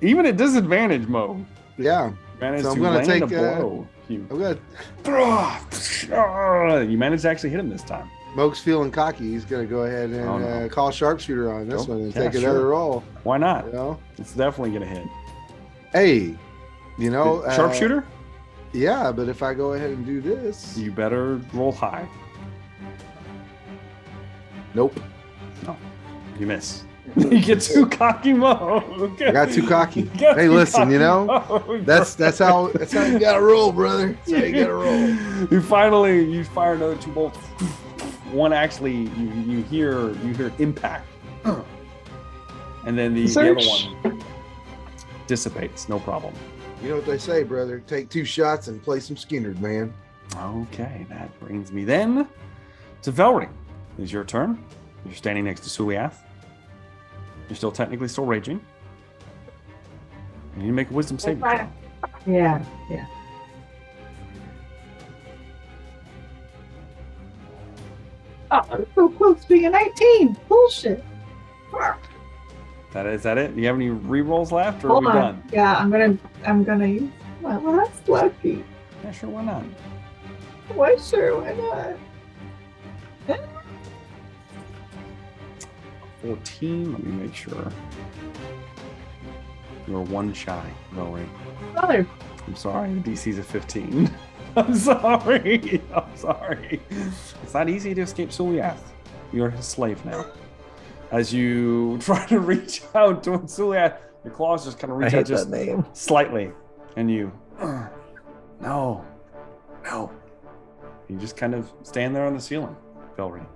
Speaker 1: Even at disadvantage, Moog.
Speaker 2: Yeah.
Speaker 1: Managed
Speaker 2: So I'm
Speaker 1: to
Speaker 2: gonna
Speaker 1: land
Speaker 2: take
Speaker 1: a blow.
Speaker 2: I'm gonna.
Speaker 1: You managed to actually hit him this time.
Speaker 2: Moke's feeling cocky. He's gonna go ahead and call sharpshooter on this one and take another roll.
Speaker 1: Why not?
Speaker 2: You
Speaker 1: It's definitely gonna hit.
Speaker 2: Hey,
Speaker 1: sharpshooter?
Speaker 2: Yeah, but if I go ahead and do this,
Speaker 1: You better roll high.
Speaker 2: nope.
Speaker 1: No, you miss. You get too cocky, Moog.
Speaker 2: I got too cocky. Hey, listen, that's how you gotta roll, brother. That's how you gotta roll.
Speaker 1: You fire another 2 bolts. One actually, you hear impact, and then the other one dissipates. No problem.
Speaker 2: You know what they say, brother? Take 2 shots and play some Skinnerd, man.
Speaker 1: Okay, that brings me then to Velree. It is your turn. You're standing next to Suliath. You're technically still raging. You need to make a wisdom saving throw.
Speaker 6: Yeah. Oh, I'm so close to being a 19. Bullshit.
Speaker 1: Is that it? Do you have any rerolls left, or
Speaker 6: Hold
Speaker 1: are we
Speaker 6: on.
Speaker 1: done?
Speaker 6: Yeah, I'm gonna use my last lucky.
Speaker 1: Yeah, sure. Why not?
Speaker 6: Why not?
Speaker 1: 14. Let me make sure. You're 1 shy, Velree.
Speaker 6: Mother.
Speaker 1: I'm sorry. The DC's a 15. I'm sorry. It's not easy to escape Suliath. You're his slave now. As you try to reach out towards Suliath, your claws just kind of reach out just slightly. And you, no. You just kind of stand there on the ceiling, Velree.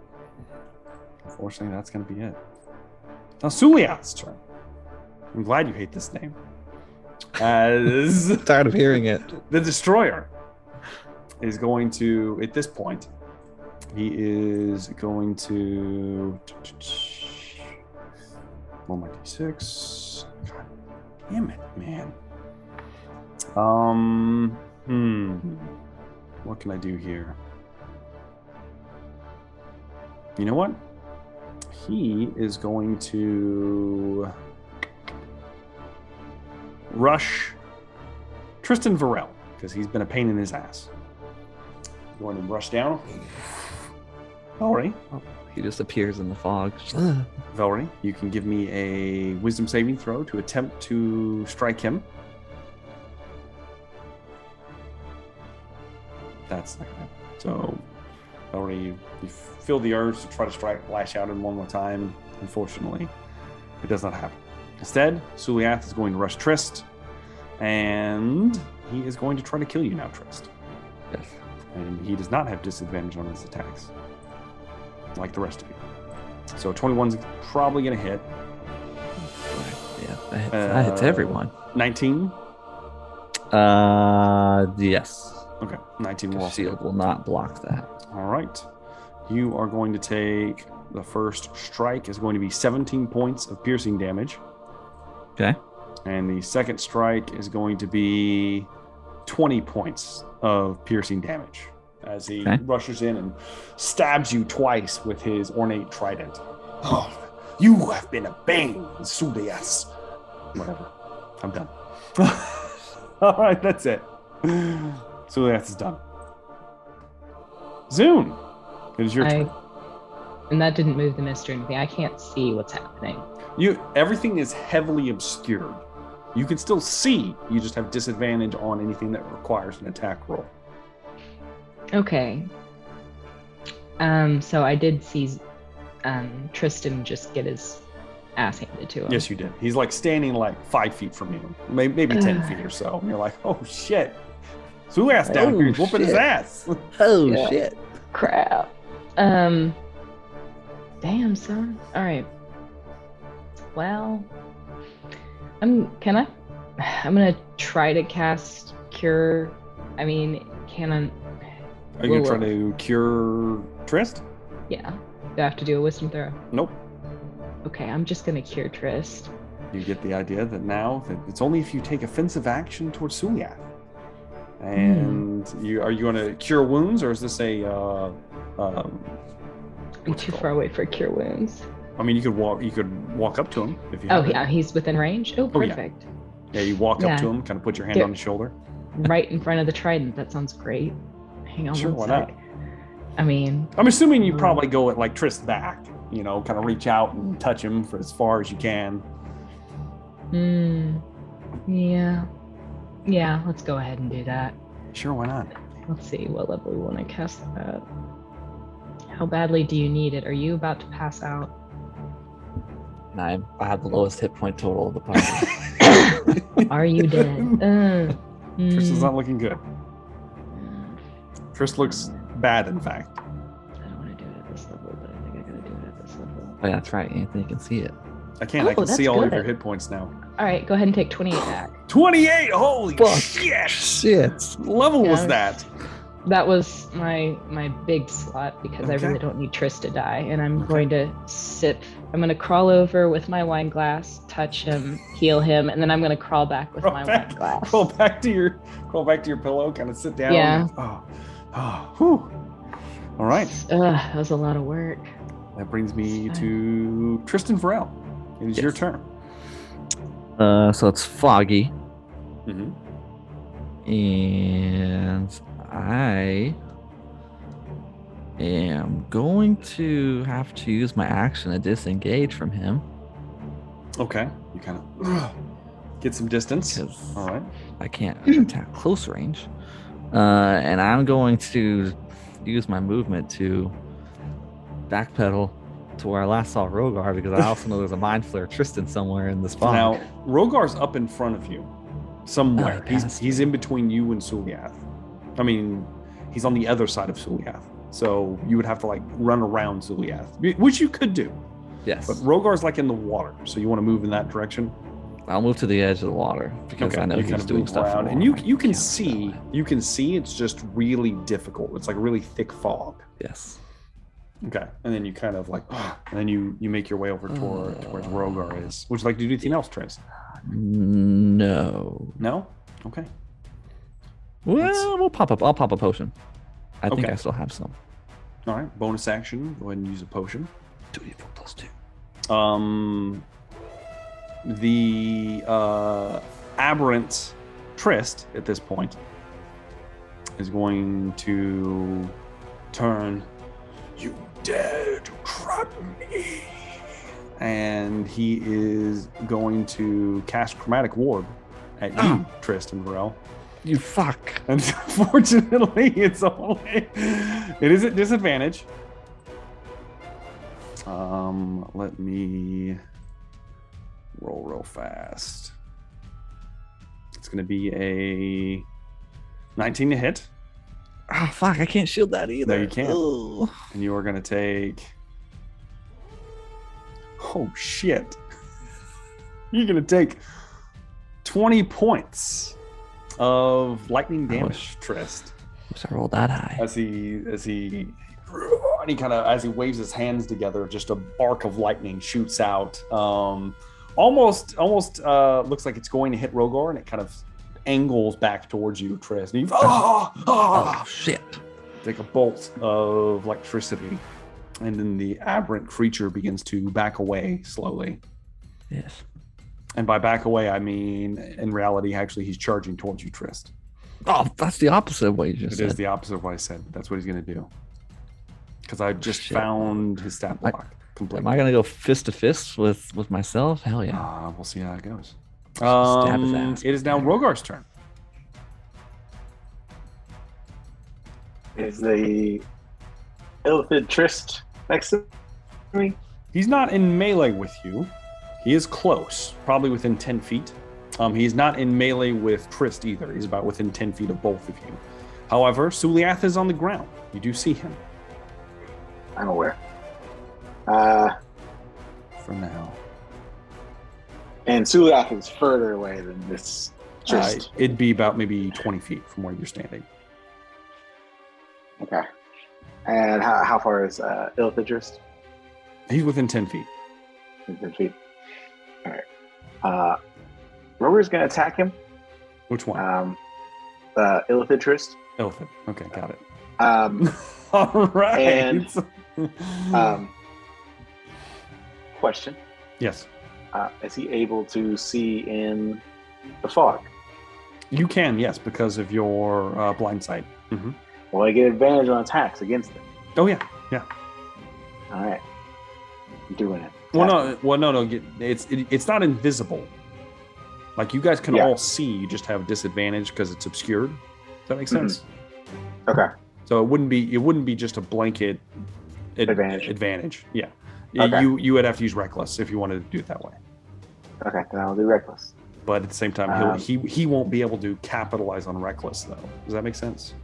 Speaker 1: Unfortunately, that's going to be it. Now, Suliath's turn. I'm glad you hate this name. As
Speaker 5: tired of hearing it.
Speaker 1: The Destroyer is going to, at this point, he is going to roll my d6. God damn it, man. What can I do here? You know what? He is going to rush Tristan Varel, because he's been a pain in his ass. Going to rush down. Velree.
Speaker 5: He just appears in the fog.
Speaker 1: Velree, you can give me a wisdom saving throw to attempt to strike him. That's not gonna. So, Velree, you feel the urge to try to lash out at him one more time. Unfortunately, it does not happen. Instead, Suliath is going to rush Trist, and he is going to try to kill you now, Trist.
Speaker 5: Yes.
Speaker 1: And he does not have disadvantage on his attacks, like the rest of you. So 21's probably going to hit.
Speaker 5: Yeah, that hits everyone.
Speaker 1: 19?
Speaker 5: Yes.
Speaker 1: Okay, 19 will
Speaker 5: shield will not block that.
Speaker 1: All right. You are going to take the first strike is going to be 17 points of piercing damage.
Speaker 5: Okay.
Speaker 1: And the second strike is going to be 20 points of piercing damage as he rushes in and stabs you twice with his ornate trident. Oh, you have been a bane, Suliath. Whatever. I'm done. All right, that's it. Suliath is done. Zune, it is your turn.
Speaker 3: And that didn't move the mist or anything. I can't see what's happening.
Speaker 1: Everything is heavily obscured. You can still see. You just have disadvantage on anything that requires an attack roll.
Speaker 3: Okay. So I did see Tristan just get his ass handed to him.
Speaker 1: Yes, you did. He's like standing like 5 feet from you, maybe 10 feet or so. And you're like, oh shit. Suliath's down here. He's whooping his ass.
Speaker 5: Oh shit.
Speaker 3: Crap. Damn, son. All right. Well, I'm gonna try to cast Cure. I mean, can I?
Speaker 1: Are you trying to cure Trist?
Speaker 3: Yeah. Do I have to do a wisdom throw?
Speaker 1: Nope.
Speaker 3: Okay, I'm just gonna cure Trist.
Speaker 1: You get the idea that now that it's only if you take offensive action towards Suliath. And are you going to cure wounds, or is this a?
Speaker 3: I'm too far away for cure wounds.
Speaker 1: I mean, you could walk up to him if you.
Speaker 3: Oh yeah, he's within range. Oh, perfect.
Speaker 1: Yeah, you walk up to him, kind of put your hand on his shoulder.
Speaker 3: Right in front of the trident. That sounds great. Hang on
Speaker 1: one sec. Not?
Speaker 3: I mean,
Speaker 1: I'm assuming you probably go at like Trist's back. You know, kind of reach out and touch him for as far as you can.
Speaker 3: Yeah. Yeah, let's go ahead and do that.
Speaker 1: Sure, why not?
Speaker 3: Let's see what level we want to cast that. How badly do you need it? Are you about to pass out?
Speaker 5: I have the lowest hit point total of the party.
Speaker 3: Are you dead?
Speaker 1: Tristan's not looking good. Trist looks bad, in fact.
Speaker 3: I don't want to do it at this level, but I think I gotta do it at this level.
Speaker 5: Oh yeah, that's right. Anthony can see it.
Speaker 1: I can. I can see all of your hit points now.
Speaker 3: All right, go ahead and take 28 back.
Speaker 1: 28! Holy shit!
Speaker 5: Shit!
Speaker 1: What level was that?
Speaker 3: That was my big slot because I really don't need Trist to die, and I'm going to sip. I'm going to crawl over with my wine glass, touch him, heal him, and then I'm going to crawl back with my wine glass.
Speaker 1: Crawl back to your pillow, kind of sit down.
Speaker 3: Yeah.
Speaker 1: Whew. All right.
Speaker 3: That was a lot of work.
Speaker 1: That brings me to Tristan Varel. It is your turn.
Speaker 5: So it's foggy.
Speaker 1: Mm-hmm.
Speaker 5: And I am going to have to use my action to disengage from him.
Speaker 1: Okay. You kind of get some distance. All right.
Speaker 5: I can't attack close range. And I'm going to use my movement to backpedal to where I last saw Rogar, because I also know there's a mind flare Tristan somewhere in this fog.
Speaker 1: Now, Rogar's up in front of you somewhere. He's in between you and Suliath. I mean, he's on the other side of Suliath. So you would have to like run around Suliath, which you could do.
Speaker 5: Yes.
Speaker 1: But Rogar's like in the water. So you want to move in that direction?
Speaker 5: I'll move to the edge of the water because I know he's doing stuff
Speaker 1: around. And you can see it's just really difficult. It's like a really thick fog.
Speaker 5: Yes.
Speaker 1: Okay, and then you kind of like, and then you make your way over towards Rogar is. Would you like to do anything else, Trace?
Speaker 5: No.
Speaker 1: No? Okay.
Speaker 5: Well, we'll pop up. I'll pop a potion. I think I still have some.
Speaker 1: All right, bonus action. Go ahead and use a potion.
Speaker 5: 2d4 +2.
Speaker 1: The aberrant Trist, at this point, is going to turn. You dare to trap me? And he is going to cast Chromatic Ward at you, Trist and Varel.
Speaker 5: You fuck.
Speaker 1: Unfortunately, it is at disadvantage. Let me roll real fast. It's going to be a 19 to hit.
Speaker 5: Oh, fuck. I can't shield that either.
Speaker 1: No, you can't.
Speaker 5: Ugh.
Speaker 1: And you are going to take... Oh, shit. You're going to take 20 points of lightning damage, Trist.
Speaker 5: Wish I rolled that high.
Speaker 1: As he waves his hands together, just a arc of lightning shoots out. Almost looks like it's going to hit Rogar, and it kind of angles back towards you, Trist. And
Speaker 5: Oh shit!
Speaker 1: Take a bolt of electricity, and then the aberrant creature begins to back away slowly.
Speaker 5: Yes.
Speaker 1: And by back away, I mean in reality, actually, he's charging towards you, Trist.
Speaker 5: Oh, that's the opposite of what you just said.
Speaker 1: It is the opposite of what I said. That's what he's going to do. Because I just found his stat block completely.
Speaker 5: Am I going to go fist to fist with myself? Hell yeah.
Speaker 1: We'll see how it goes.
Speaker 5: Stab his ass.
Speaker 1: It is now Rogar's turn.
Speaker 4: Is the Illithid Trist next to me?
Speaker 1: He's not in melee with you. He is close, probably within 10 feet. He's not in melee with Trist either. He's about within 10 feet of both of you. However, Suliath is on the ground. You do see him.
Speaker 4: I'm aware.
Speaker 1: For now.
Speaker 4: And Suliath is further away than this Trist.
Speaker 1: It'd be about maybe 20 feet from where you're standing.
Speaker 4: Okay. And how far is Illithid Trist?
Speaker 1: He's within 10 feet.
Speaker 4: 10 feet. All right. Rogar's going to attack him.
Speaker 1: Which one?
Speaker 4: Illithid Trist.
Speaker 1: Illithid. Okay, got it.
Speaker 4: All
Speaker 1: right.
Speaker 4: And, question.
Speaker 1: Yes.
Speaker 4: Is he able to see in the fog?
Speaker 1: You can, yes, because of your blind sight. Mm-hmm.
Speaker 4: Will I get advantage on attacks against him?
Speaker 1: Oh, yeah. Yeah.
Speaker 4: All right. I'm doing it.
Speaker 1: No. It's not invisible. Like, you guys can all see, you just have disadvantage because it's obscured. Does that make sense?
Speaker 4: Okay.
Speaker 1: So it wouldn't be just a blanket advantage. Yeah.
Speaker 4: Okay.
Speaker 1: You would have to use reckless if you wanted to do it that way.
Speaker 4: Okay, then I'll do reckless.
Speaker 1: But at the same time, he won't be able to capitalize on reckless though. Does that make sense?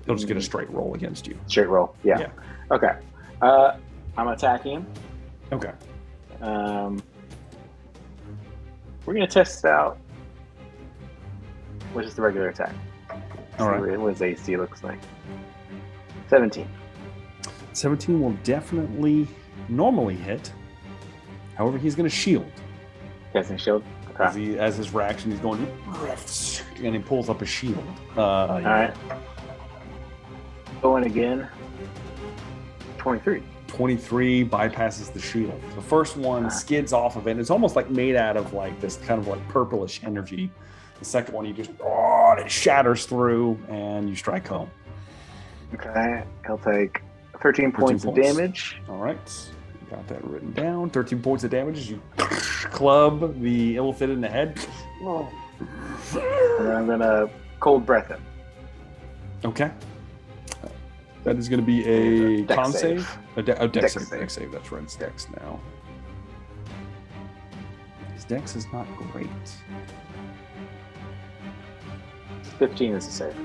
Speaker 1: He'll just get a straight roll against you.
Speaker 4: Straight roll. Yeah. Okay. I'm attacking him.
Speaker 1: Okay.
Speaker 4: We're gonna test out what is the regular attack.
Speaker 1: All right.
Speaker 4: What his AC looks like. 17.
Speaker 1: 17 will definitely normally hit. However, he's going to shield.
Speaker 4: Casting shield. Okay.
Speaker 1: As his reaction, he's going, and he pulls up a shield.
Speaker 4: All right. Going again. 23.
Speaker 1: 23 bypasses the shield. The first one skids off of it. It's almost like made out of like this kind of like purplish energy. The second one, you just it shatters through, and you strike home.
Speaker 4: Okay, he'll take 13 points of damage.
Speaker 1: All right, got that written down. 13 points of damage as you club the Illithid in the head.
Speaker 4: And then I'm gonna cold breath him.
Speaker 1: Okay. That is going to be a con save. A dex save. Dex save. That's right. It's dex now. His dex is not great.
Speaker 4: 15 is the save.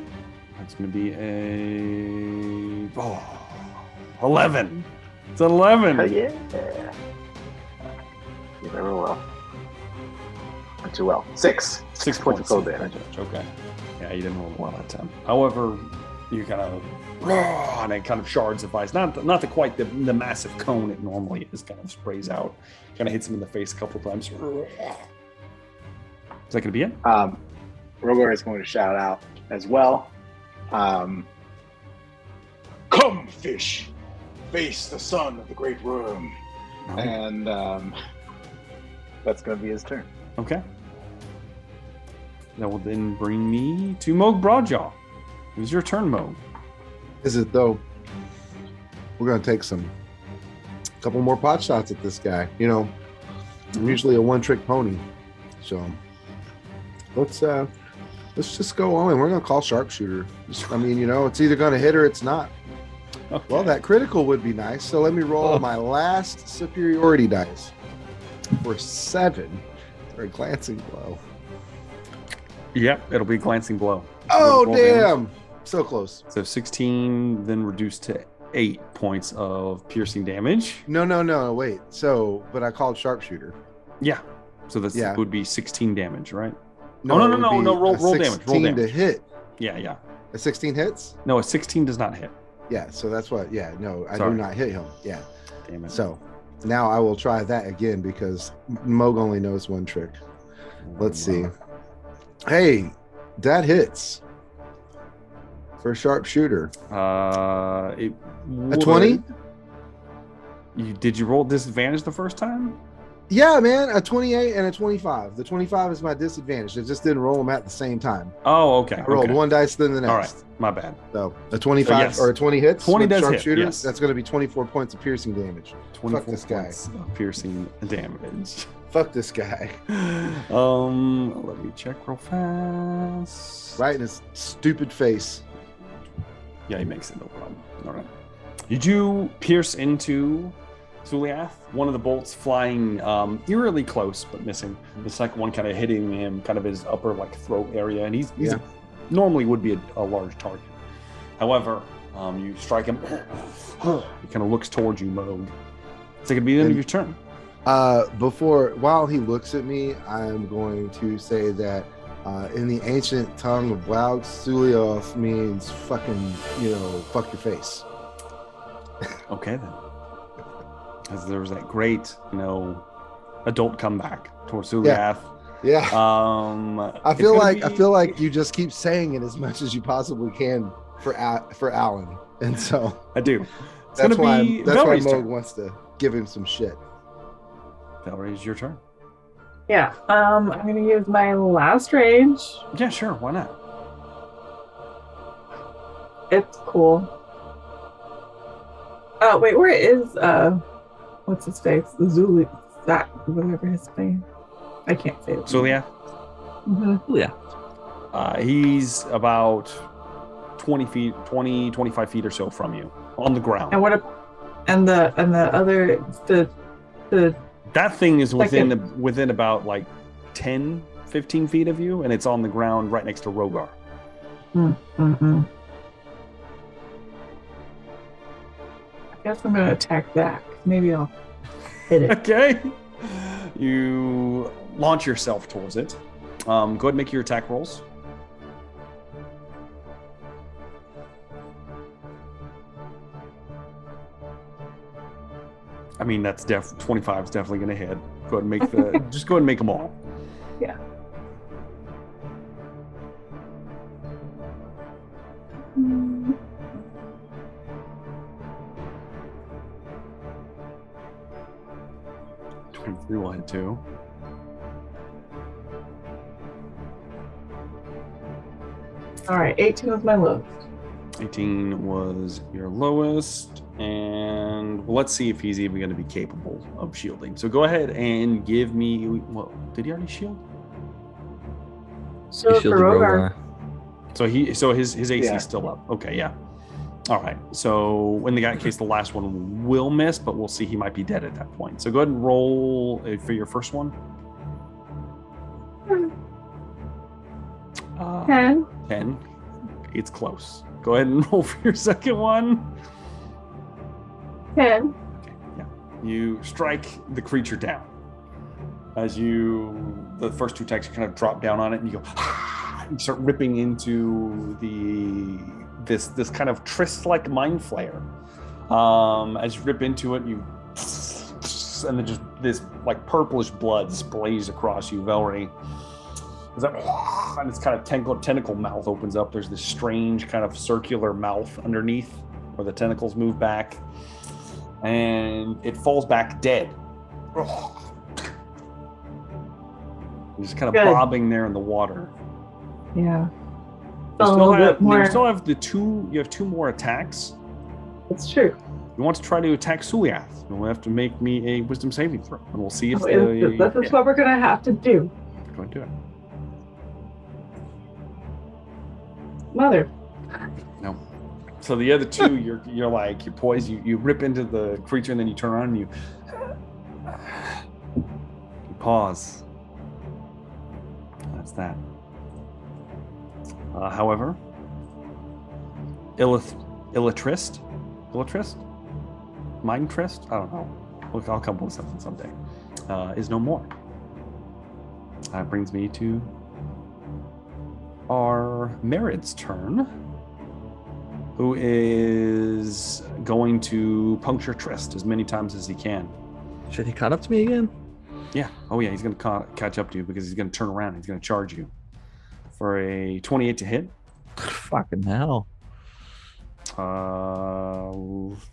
Speaker 1: That's going to be 11. It's 11.
Speaker 4: Yeah. You very well. Not too well. 6 points of cold damage.
Speaker 1: Okay. Yeah, you didn't roll well that time. However, you kind of and it kind of shards of ice. Not quite the massive cone it normally is. Kind of sprays out. Kind of hits him in the face a couple times. Is that going to be it?
Speaker 4: Rogar is going to shout out as well. Come, fish, face the son of the great worm.
Speaker 1: Oh.
Speaker 4: And that's going to be his turn.
Speaker 1: Okay. that will then bring me to Moog Broadjaw. It was your turn, Moog.
Speaker 2: Is it though? We're gonna take a couple more pot shots at this guy. You know, I'm usually a one-trick pony, so let's just go on. We're gonna call sharpshooter. I mean, you know, it's either gonna hit or it's not.
Speaker 1: Okay.
Speaker 2: Well, that critical would be nice. So let me roll my last superiority dice for 7 for a glancing blow.
Speaker 1: Yep, it'll be a glancing blow.
Speaker 2: Oh,
Speaker 1: Roll
Speaker 2: damn.
Speaker 1: damage.
Speaker 2: So close.
Speaker 1: So 16, then reduced to 8 points of piercing damage.
Speaker 2: No, wait. So, but I called sharpshooter.
Speaker 1: Yeah. So that would be 16 damage, right?
Speaker 2: No,
Speaker 1: no,
Speaker 2: it would be
Speaker 1: roll
Speaker 2: a
Speaker 1: damage. Roll
Speaker 2: 16
Speaker 1: damage.
Speaker 2: to hit.
Speaker 1: Yeah.
Speaker 2: A 16 hits?
Speaker 1: No, a 16 does not hit.
Speaker 2: Yeah, so that's what, I
Speaker 1: Sorry.
Speaker 2: do not hit him. Yeah.
Speaker 1: Damn it.
Speaker 2: So now I will try that again because Moog only knows one trick. Let's see. Hey, that hits for sharpshooter.
Speaker 1: It
Speaker 2: A 20?
Speaker 1: Did you roll disadvantage the first time?
Speaker 2: Yeah, man, a 28 and a 25. The 25 is my disadvantage. It just didn't roll them at the same time.
Speaker 1: Oh, okay.
Speaker 2: I rolled one dice, then the next.
Speaker 1: All right, my bad.
Speaker 2: So a 25
Speaker 1: yes.
Speaker 2: or a 20 hits.
Speaker 1: 20
Speaker 2: with
Speaker 1: does hit,
Speaker 2: sharpshooter.
Speaker 1: yes.
Speaker 2: That's going to be 24 points of piercing damage.
Speaker 1: 24
Speaker 2: Fuck this guy.
Speaker 1: points of piercing damage.
Speaker 2: Fuck this guy.
Speaker 1: Let me check real fast.
Speaker 2: Right in his stupid face.
Speaker 1: Yeah, he makes it, no problem. All right. Did you pierce into Suliath? One of the bolts flying eerily close, but missing. The second one kind of hitting him, kind of his upper throat area, and he's normally would be a large target. However, you strike him. He kind of looks towards you, Moog. It's going to be the end of your turn.
Speaker 2: While he looks at me, I'm going to say that in the ancient tongue of Wow, Suliath means fucking, fuck your face.
Speaker 1: Okay, then. As there was that great, adult comeback towards Suliath.
Speaker 2: Yeah.
Speaker 1: I
Speaker 2: feel like you just keep saying it as much as you possibly can for Alan, and so
Speaker 1: I do.
Speaker 2: That's why
Speaker 1: Velree's
Speaker 2: Moog
Speaker 1: turn.
Speaker 2: wants to give him some shit.
Speaker 1: Velree, it's your turn.
Speaker 6: Yeah. I'm gonna use my last rage.
Speaker 1: Yeah, sure. Why not?
Speaker 6: It's cool. Oh wait, where is what's his face? The Zuli, that whatever his name. I can't say it.
Speaker 1: Suliath?
Speaker 6: Mm-hmm.
Speaker 5: Yeah.
Speaker 1: He's about 25 feet or so from you on the ground.
Speaker 6: And the other
Speaker 1: that thing is within about 10, 15 feet of you, and it's on the ground right next to Rogar.
Speaker 6: Mm-hmm. I guess I'm gonna attack back. Maybe I'll hit it.
Speaker 1: Okay. You launch yourself towards it. Go ahead and make your attack rolls. I mean, that's 25 is definitely going to hit. Go ahead and make just go ahead and make them all.
Speaker 6: Yeah.
Speaker 1: We will hit 2.
Speaker 6: All right, 18 was my lowest.
Speaker 1: 18 was your lowest, and let's see if he's even going to be capable of shielding. So go ahead and give me. Well, did he already shield?
Speaker 6: So for Rogar.
Speaker 1: So his AC is still up. Okay, yeah. All right. So in that case, the last one will miss, but we'll see. He might be dead at that point. So go ahead and roll for your first one. 10. It's close. Go ahead and roll for your second one.
Speaker 6: 10.
Speaker 1: Okay, yeah. You strike the creature down. As the first 2 attacks, you kind of drop down on it, and you go, and you start ripping into this kind of tris-like mind flare. As you rip into it, and then just this purplish blood sprays across you, Velree. And this kind of tentacle mouth opens up. There's this strange kind of circular mouth underneath where the tentacles move back, and it falls back dead. Just kind of bobbing there in the water.
Speaker 6: Yeah.
Speaker 1: You still have you have 2 more attacks.
Speaker 6: That's true.
Speaker 1: You want to try to attack Suliath. You'll have to make me a wisdom saving throw, and we'll see if
Speaker 6: this is what we're gonna have to do.
Speaker 1: Go and do it.
Speaker 6: Mother.
Speaker 1: No. So the other 2, you're poised. You rip into the creature, and then you turn around and you pause. That's that. However, Illitrist? Mind Trist? I don't know. Look, I'll come up with something someday. Is no more. That brings me to our Merid's turn, who is going to puncture Trist as many times as he can.
Speaker 5: Should he caught up to me again?
Speaker 1: Yeah. Oh, yeah. He's going to catch up to you because he's going to turn around. He's going to charge you for a 28 to hit.
Speaker 5: Fucking hell.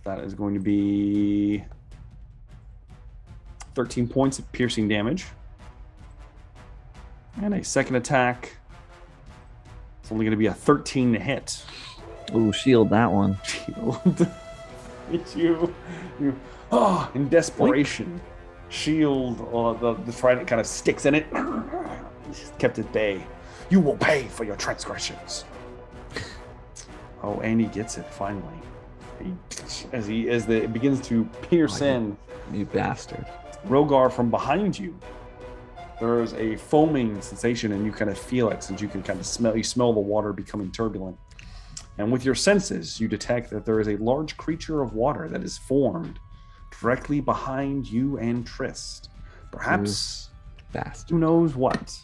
Speaker 1: That is going to be 13 points of piercing damage. And a second attack. It's only going to be a 13 to hit.
Speaker 5: Ooh, shield that one.
Speaker 1: Shield. In desperation. Shield. The trident kind of sticks in it. Kept at bay. You will pay for your transgressions. Oh, and he gets it finally. As it begins to pierce in.
Speaker 5: You bastard.
Speaker 1: Rogar, from behind you, there's a foaming sensation, and you kind of feel it since you can kind of smell the water becoming turbulent. And with your senses, you detect that there is a large creature of water that is formed directly behind you and Trist. Perhaps,
Speaker 5: Bastard.
Speaker 1: Who knows what?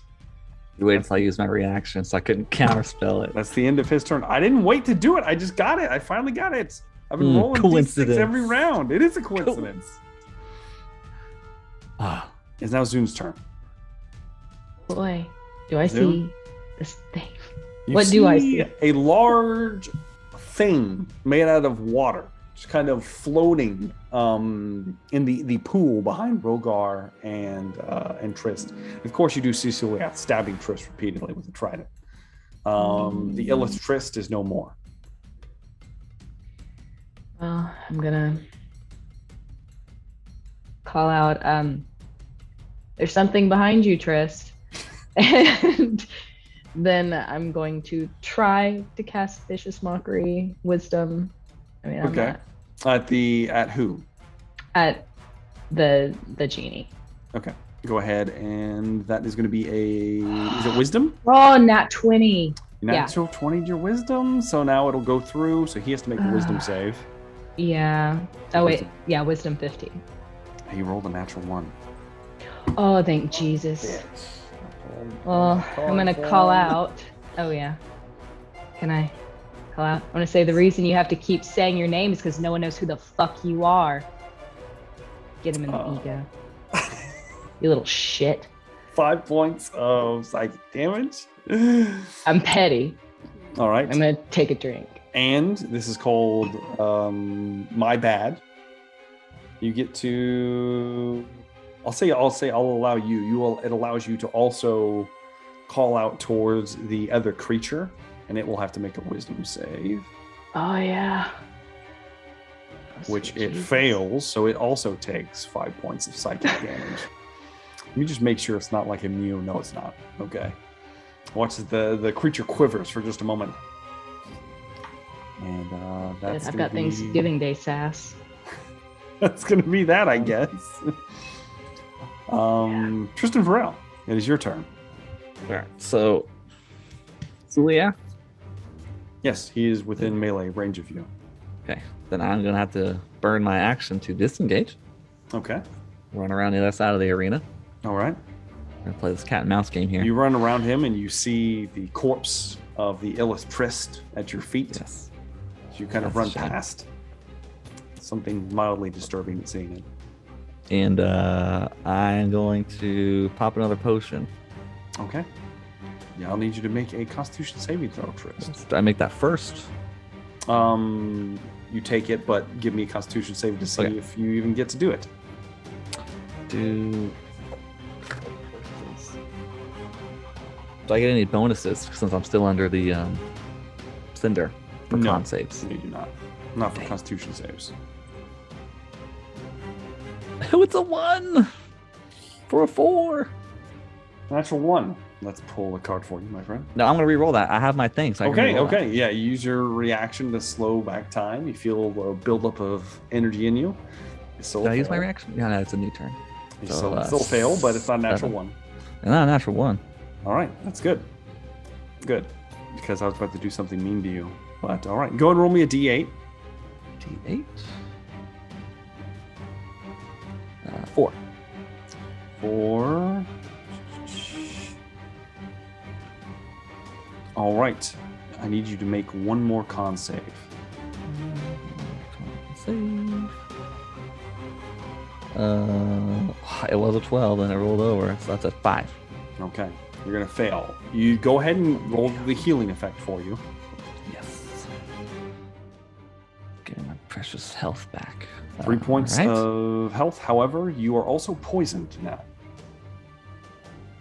Speaker 5: You waited until I used my reaction, so I couldn't counterspell it.
Speaker 1: That's the end of his turn. I didn't wait to do it. I just got it. I finally got it. I've been rolling D6 every round. It is a coincidence. It's now Zune's turn.
Speaker 7: Boy, do I see this thing?
Speaker 1: What do I see? A large thing made out of water, just kind of floating in the pool behind Rogar and Trist. Of course, you do see Suliath stabbing Trist repeatedly with a trident. The Illith Trist is no more.
Speaker 7: Well, I'm gonna call out. There's something behind you, Trist. And then I'm going to try to cast Vicious Mockery, Wisdom. I mean, I'm not...
Speaker 1: At who?
Speaker 7: At the genie.
Speaker 1: Okay. Go ahead, and that is going to be is it Wisdom?
Speaker 7: Oh, nat 20.
Speaker 1: Natural 20 to your Wisdom, so now it'll go through, so he has to make a Wisdom save.
Speaker 7: Yeah. Oh, wait. Yeah, Wisdom 50.
Speaker 1: He rolled a natural 1.
Speaker 7: Oh, thank Jesus. Well, I'm going to call out. Oh, yeah. Can I call out? I want to say the reason you have to keep saying your name is because no one knows who the fuck you are. Get him in the ego. You little shit.
Speaker 1: 5 points of psychic damage.
Speaker 7: I'm petty.
Speaker 1: All right.
Speaker 7: I'm going to take a drink.
Speaker 1: And this is called My Bad. You get to... I'll allow you. It allows you to also call out towards the other creature, and it will have to make a Wisdom save.
Speaker 7: Oh yeah.
Speaker 1: Which it fails, so it also takes 5 points of psychic damage. Let me just make sure it's not like immune. No, it's not. Okay. Watch the creature quivers for just a moment. And that's
Speaker 7: I've got Thanksgiving Day sass.
Speaker 1: That's gonna be that, I guess. Tristan Varel, it is your turn.
Speaker 5: All right, so Suliath?
Speaker 1: Yes, he is within melee range of you.
Speaker 5: Okay, then I'm gonna have to burn my action to disengage.
Speaker 1: Okay.
Speaker 5: Run around the other side of the arena.
Speaker 1: All right.
Speaker 5: We're gonna play this cat and mouse game here.
Speaker 1: You run around him and you see the corpse of the Illith Trist at your feet.
Speaker 5: Yes.
Speaker 1: So you kind of run past. Something mildly disturbing at seeing it.
Speaker 5: And I'm going to pop another potion.
Speaker 1: Okay. Yeah, I'll need you to make a Constitution saving throw, Trist.
Speaker 5: Did I make that first?
Speaker 1: You take it, but give me a Constitution save to see if you even get to do it.
Speaker 5: Do I get any bonuses since I'm still under the cinder for con saves?
Speaker 1: No, you do not. Not for Constitution saves.
Speaker 5: Oh, it's a 1 for a 4.
Speaker 1: Natural 1. Let's pull a card for you, my friend.
Speaker 5: No, I'm gonna re-roll that. I have my thing. So
Speaker 1: okay. Yeah, you use your reaction to slow back time. You feel a buildup of energy in you.
Speaker 5: Did I use my reaction? Yeah, no, it's a new turn.
Speaker 1: So still fail, but it's not a natural 1.
Speaker 5: Not a natural 1.
Speaker 1: All right, that's good. Good, because I was about to do something mean to you. But all right, go ahead and roll me a d8.
Speaker 5: D8. 4.
Speaker 1: 4. All right. I need you to make one more con save.
Speaker 5: Save. It was a 12 and it rolled over, so that's a 5.
Speaker 1: Okay. You're going to fail. You go ahead and roll the healing effect for you.
Speaker 5: Yes. Getting my precious health back.
Speaker 1: 3 points of health. However, you are also poisoned now.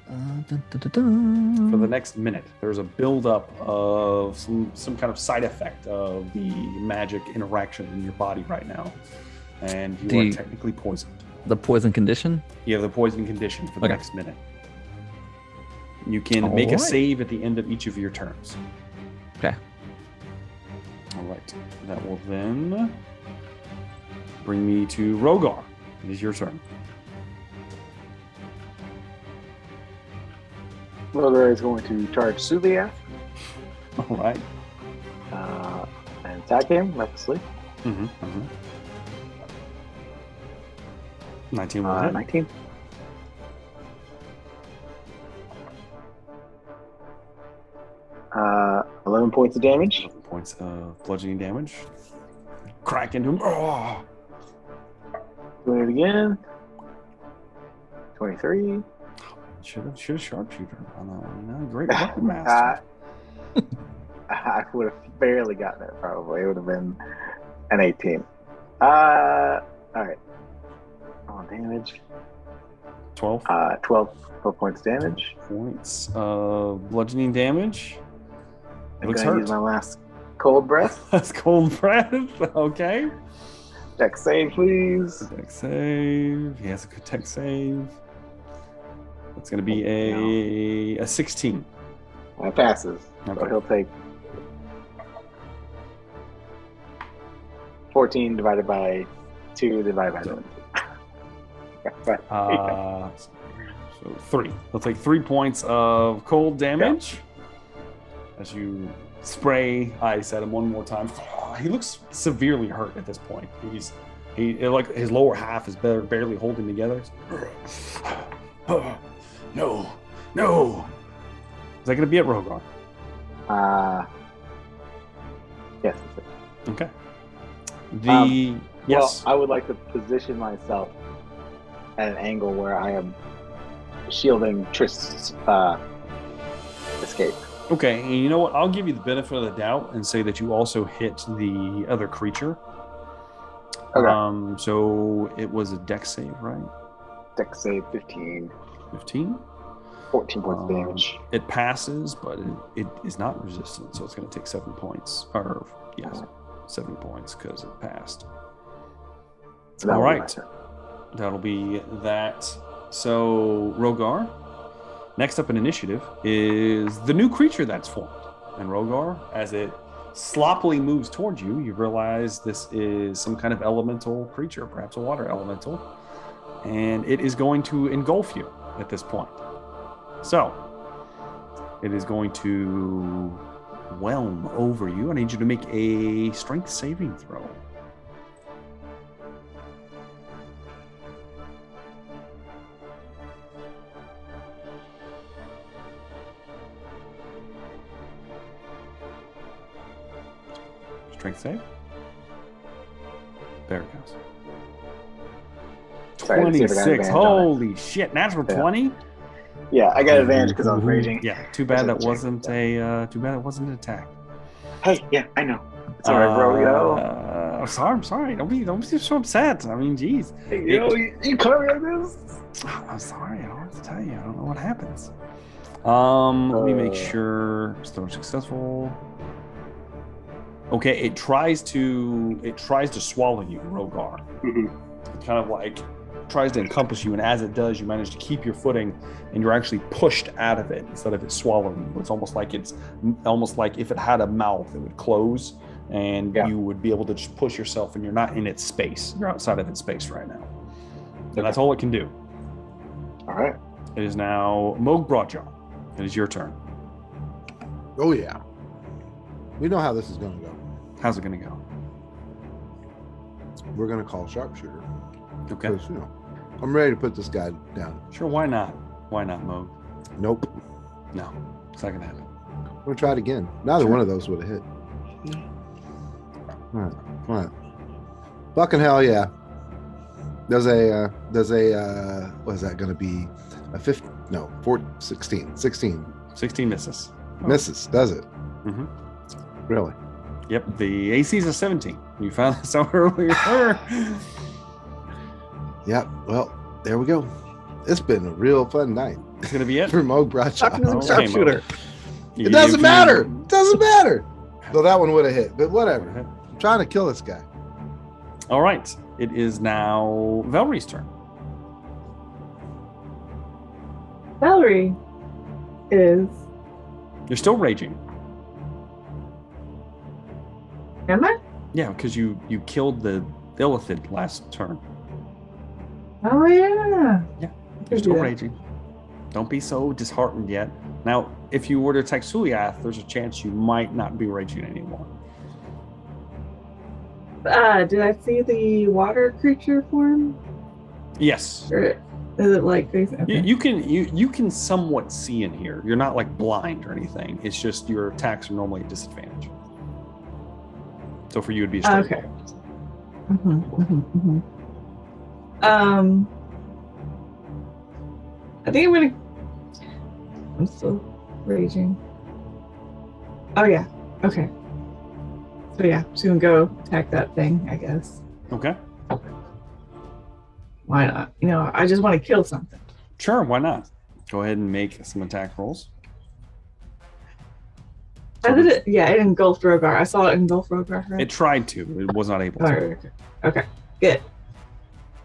Speaker 1: For the next minute, there's a buildup of some kind of side effect of the magic interaction in your body right now, and you are technically poisoned.
Speaker 5: The poison condition?
Speaker 1: You have the poison condition for the next minute. You can make a save at the end of each of your turns.
Speaker 5: Okay.
Speaker 1: All right. That will then bring me to Rogar. It is your turn.
Speaker 4: Velree is going to charge Suliath.
Speaker 1: All right.
Speaker 4: And attack him recklessly.
Speaker 1: 19 will hit.
Speaker 4: 19. Uh, 11 points of damage.
Speaker 1: 11 points of bludgeoning damage. Crack into him. Oh!
Speaker 4: Doing it again. 23.
Speaker 1: Should have sharpshooter on that one. Great weapon master.
Speaker 4: I would have barely gotten it, probably. It would have been an 18. All right. On damage.
Speaker 1: 12.
Speaker 4: 12 points damage.
Speaker 1: Points of bludgeoning damage. It looks hurt.
Speaker 4: Use my last cold breath.
Speaker 1: That's cold breath. Okay.
Speaker 4: Dex save, please.
Speaker 1: Dex save. He has a good dex save. It's going to be a 16.
Speaker 4: That passes.
Speaker 1: Okay.
Speaker 4: So he'll take 14 divided by 2 divided by 7.
Speaker 1: So 3. He'll take 3 points of cold damage as you spray ice at him one more time. He looks severely hurt at this point. Like his lower half is barely holding together. No. Is that going to be at Rogar?
Speaker 4: Yes.
Speaker 1: Okay.
Speaker 4: Well, I would like to position myself at an angle where I am shielding Trist's escape.
Speaker 1: Okay, and you know what? I'll give you the benefit of the doubt and say that you also hit the other creature.
Speaker 4: Okay.
Speaker 1: So it was a dex save, right?
Speaker 4: Dex save 15.
Speaker 1: 15?
Speaker 4: 14 points of damage.
Speaker 1: It passes, but it is not resistant, so it's going to take 7 points. 7 points because it passed.
Speaker 4: So
Speaker 1: all right. That'll be that. So, Rogar, next up in initiative is the new creature that's formed. And Rogar, as it sloppily moves towards you, you realize this is some kind of elemental creature, perhaps a water elemental. And it is going to engulf you at this point. So, it is going to whelm over you. I need you to make a strength saving throw. Strength save. There it goes. 26. Holy shit! Natural 20.
Speaker 4: Yeah, I got advantage because I was raging.
Speaker 1: Yeah, too bad that wasn't an attack.
Speaker 4: Hey, yeah, I know. It's all right, bro.
Speaker 1: I'm sorry. Don't be so upset. I mean, geez.
Speaker 4: Hey, you caught me on this.
Speaker 1: I'm sorry. I don't have to tell you. I don't know what happens. Let me make sure. Still successful. Okay, it tries to swallow you, Rogar. It kind of like tries to encompass you, and as it does, you manage to keep your footing, and you're actually pushed out of it instead of it swallowing you. It's almost like if it had a mouth, it would close, and you would be able to just push yourself, and you're not in its space. You're outside of its space right now, and that's all it can do.
Speaker 4: All right.
Speaker 1: It is now Moog Broadjaw. It is your turn.
Speaker 2: Oh yeah. We know how this is going to go.
Speaker 1: How's it going to go?
Speaker 2: We're going to call sharpshooter.
Speaker 1: Okay.
Speaker 2: Because, I'm ready to put this guy down.
Speaker 1: Sure, why not? Why not, Moog?
Speaker 2: Nope.
Speaker 1: No, it's not going to happen.
Speaker 2: We'll try it again. Neither one of those would have hit. All right. Fucking hell yeah. Does a what is that going to be? A 15? No, 16. 16.
Speaker 1: 16 misses.
Speaker 2: Misses, does it?
Speaker 1: Mm-hmm.
Speaker 2: Really?
Speaker 1: Yep, the AC is a 17. You found this out earlier.
Speaker 2: Yep, well, there we go. It's been a real fun night.
Speaker 1: It's going to be it.
Speaker 2: For Moog Broadjaw.
Speaker 5: Sharpshooter.
Speaker 2: It doesn't matter. It doesn't matter. Though that one would have hit, but whatever. I'm trying to kill this guy.
Speaker 1: All right. It is now Velree's turn.
Speaker 6: Velree is.
Speaker 1: You're still raging.
Speaker 6: Am I?
Speaker 1: Yeah, because you killed the Illithid last turn.
Speaker 6: Oh yeah.
Speaker 1: Yeah, you're still raging. Don't be so disheartened yet. Now, if you were to attack Suliath, there's a chance you might not be raging anymore.
Speaker 6: Did I see the water creature form?
Speaker 1: Yes.
Speaker 6: Or is it like okay.
Speaker 1: You can somewhat see in here. You're not like blind or anything. It's just your attacks are normally at disadvantage. So for you, it'd be a straight roll.
Speaker 6: I think I'm still raging. Oh yeah. Okay. So yeah, just gonna go attack that thing, I guess.
Speaker 1: Okay.
Speaker 6: Why not? I just want to kill something.
Speaker 1: Sure, why not? Go ahead and make some attack rolls.
Speaker 6: How did it? Yeah, it engulfed Rogar. I saw it engulf Rogar. Right?
Speaker 1: It tried to. It was not able to.
Speaker 6: Okay. Good.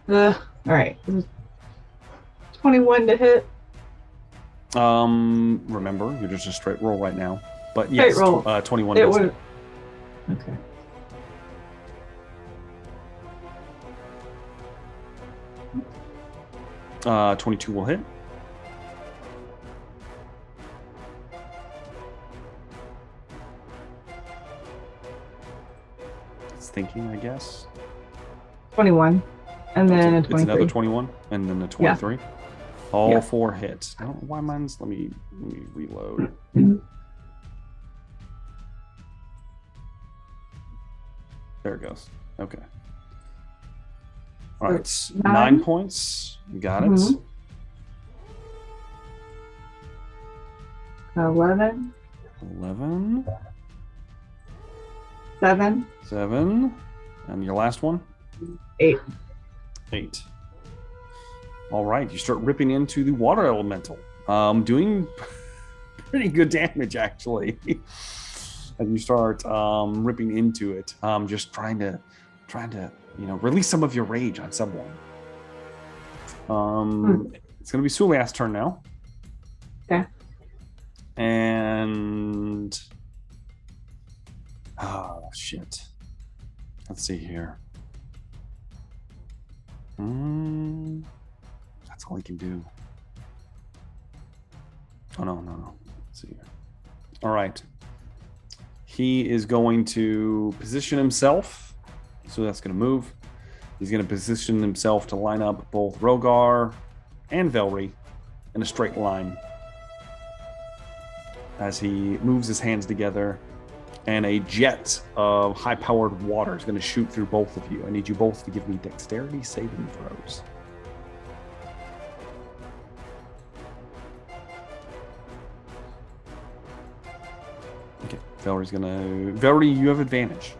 Speaker 6: All right. 21 to hit.
Speaker 1: Remember, you're just a straight roll right now. But yes, 21 does hit.
Speaker 6: Okay.
Speaker 1: Uh, 22 will hit. It's thinking, I guess.
Speaker 6: 21. And then a 23.
Speaker 1: It's another 21, and then a 23. Yeah. All 4 hits. I don't know why mine's... Let me reload. There it goes. Okay. All right. 9 points. You got it.
Speaker 6: 11. 7.
Speaker 1: And your last one?
Speaker 6: 8.
Speaker 1: All right. You start ripping into the water elemental. Doing pretty good damage, actually. And you start ripping into it. Just trying to release some of your rage on someone. It's going to be Suliath's turn now.
Speaker 6: Okay.
Speaker 1: And shit. Let's see here. That's all he can do. Oh no. Let's see here. All right. He is going to position himself. So that's going to move. He's going to position himself to line up both Rogar and Velree in a straight line. As he moves his hands together, and a jet of high-powered water is going to shoot through both of you. I need you both to give me dexterity saving throws. Okay, Velree, you have advantage.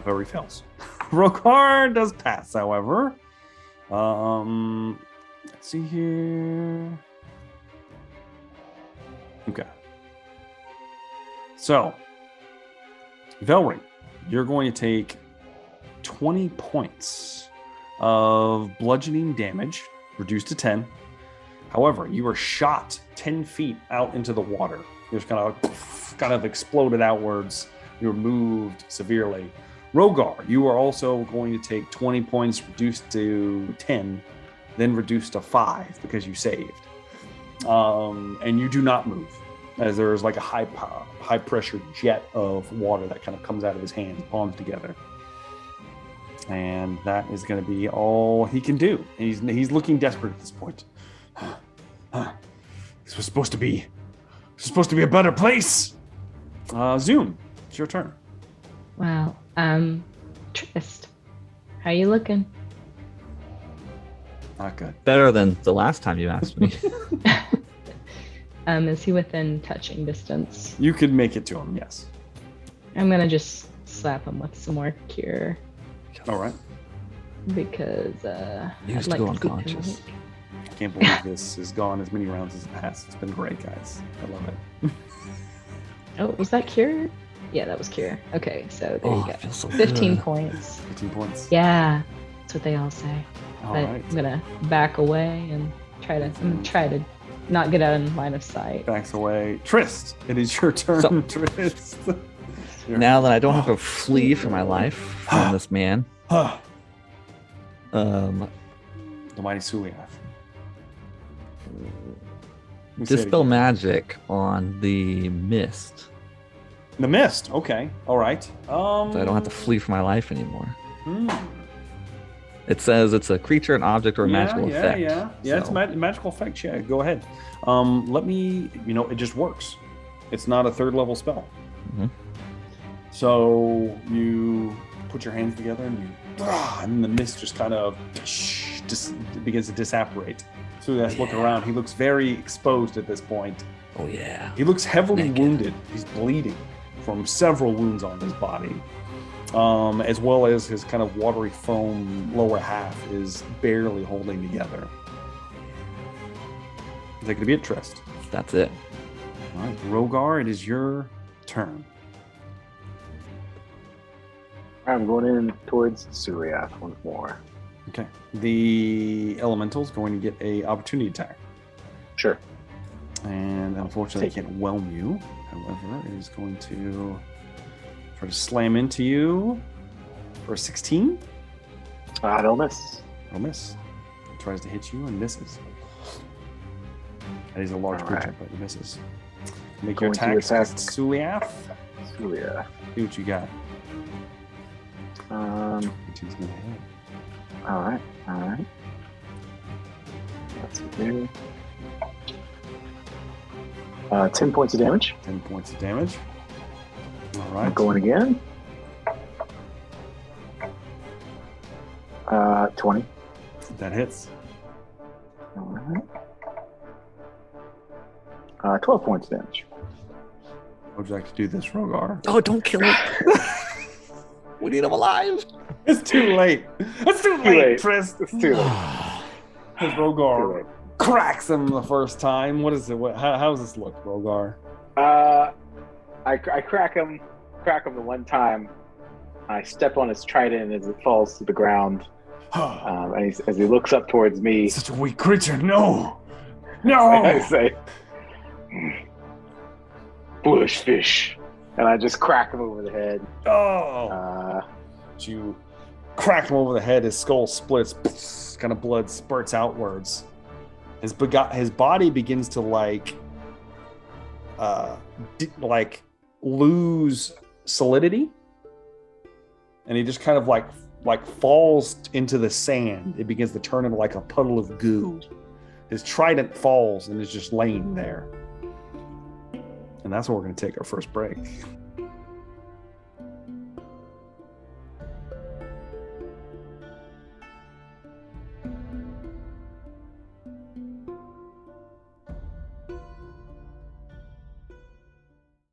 Speaker 1: Velree fails. Rogar does pass, however. Let's see here. Okay. So, Velree, you're going to take 20 points of bludgeoning damage, reduced to 10. However, you were shot 10 feet out into the water. You just kind of exploded outwards. You were moved severely. Rogar, you are also going to take 20 points, reduced to 10, then reduced to 5 because you saved. And you do not move, as there's like a high pressure jet of water that kind of comes out of his hands, palms together. And that is going to be all he can do. And he's looking desperate at this point. This was supposed to be a better place. Zoom, it's your turn.
Speaker 7: Wow. Trist, how you looking?
Speaker 1: Not good.
Speaker 5: Better than the last time you asked me.
Speaker 7: Is he within touching distance?
Speaker 1: You could make it to him, yes.
Speaker 7: I'm gonna just slap him with some more cure.
Speaker 1: All right.
Speaker 7: Because
Speaker 5: he used to go unconscious.
Speaker 1: I can't believe this has gone as many rounds as it has. It's been great, guys. I love it.
Speaker 7: Oh, was that cure? Yeah, that was cure. Okay, so there you go.
Speaker 5: Feels so
Speaker 7: 15
Speaker 5: good.
Speaker 7: points.
Speaker 1: 15 points.
Speaker 7: Yeah, that's what they all say.
Speaker 1: All
Speaker 7: But
Speaker 1: right.
Speaker 7: I'm gonna back away and try to not get out in line of sight.
Speaker 1: Backs away. Trist, it is your turn,
Speaker 5: So-
Speaker 1: Trist.
Speaker 5: Now that I don't have to flee for my life from this man,
Speaker 1: The
Speaker 5: um,
Speaker 1: mighty Suliath.
Speaker 5: dispel magic on the mist,
Speaker 1: The mist. Okay. All right.
Speaker 5: so I don't have to flee for my life anymore.
Speaker 1: Hmm.
Speaker 5: It says it's a creature, an object, or a magical effect.
Speaker 1: Yeah. It's
Speaker 5: So-
Speaker 1: magical effect. Yeah. Go ahead. Let me. It just works. It's not a third level spell.
Speaker 5: Mhm.
Speaker 1: So you put your hands together and the mist just kind of just begins to disapparate. So that's looking around. He looks very exposed at this point.
Speaker 5: Oh yeah.
Speaker 1: He looks heavily
Speaker 5: Naked.
Speaker 1: wounded. He's bleeding from several wounds on his body, as well as his kind of watery foam lower half is barely holding together. Is that going to be a Trist?
Speaker 5: That's it.
Speaker 1: All right, Rogar, it is your turn.
Speaker 4: I'm going in towards Suliath once more.
Speaker 1: Okay. The elemental's going to get a opportunity attack.
Speaker 4: Sure.
Speaker 1: And unfortunately, it
Speaker 4: Take it.
Speaker 1: can't whelm you. However, it is going to try to slam into you for a 16.
Speaker 4: I don't miss.
Speaker 1: It'll miss. It tries to hit you and misses. That is a large
Speaker 4: All
Speaker 1: creature,
Speaker 4: right.
Speaker 1: but it misses. Make your
Speaker 4: Going to
Speaker 1: attack.
Speaker 4: attack.
Speaker 1: Suliath.
Speaker 4: Suliath.
Speaker 1: See what you got. 22's gonna hit.
Speaker 4: All right. Let's see here. 10 points of damage.
Speaker 1: 10 points of damage. All
Speaker 4: I'm
Speaker 1: right.
Speaker 4: going again. 20.
Speaker 1: That hits.
Speaker 4: All right. 12 points of damage.
Speaker 1: Would you like to do this, Rogar?
Speaker 5: Oh, don't kill him. We need him alive.
Speaker 1: It's too late. It's too late,
Speaker 4: late.
Speaker 1: Trist.
Speaker 4: It's too late.
Speaker 1: Because
Speaker 4: Too
Speaker 1: Rogar
Speaker 4: late.
Speaker 1: cracks him the first time. What is it? How does this look, Rogar?
Speaker 4: I crack him the one time. I step on his trident as it falls to the ground. And as he looks up towards me,
Speaker 1: Such a weak creature. No.
Speaker 4: I
Speaker 1: No.
Speaker 4: say, "Foolish fish," and I just crack him over the head.
Speaker 1: Oh. You crack him over the head. His skull splits. Kind of blood spurts outwards. His body begins to lose solidity, and he just kind of like falls into the sand. It begins to turn into like a puddle of goo. His trident falls and is just laying there. And that's where we're going to take our first break.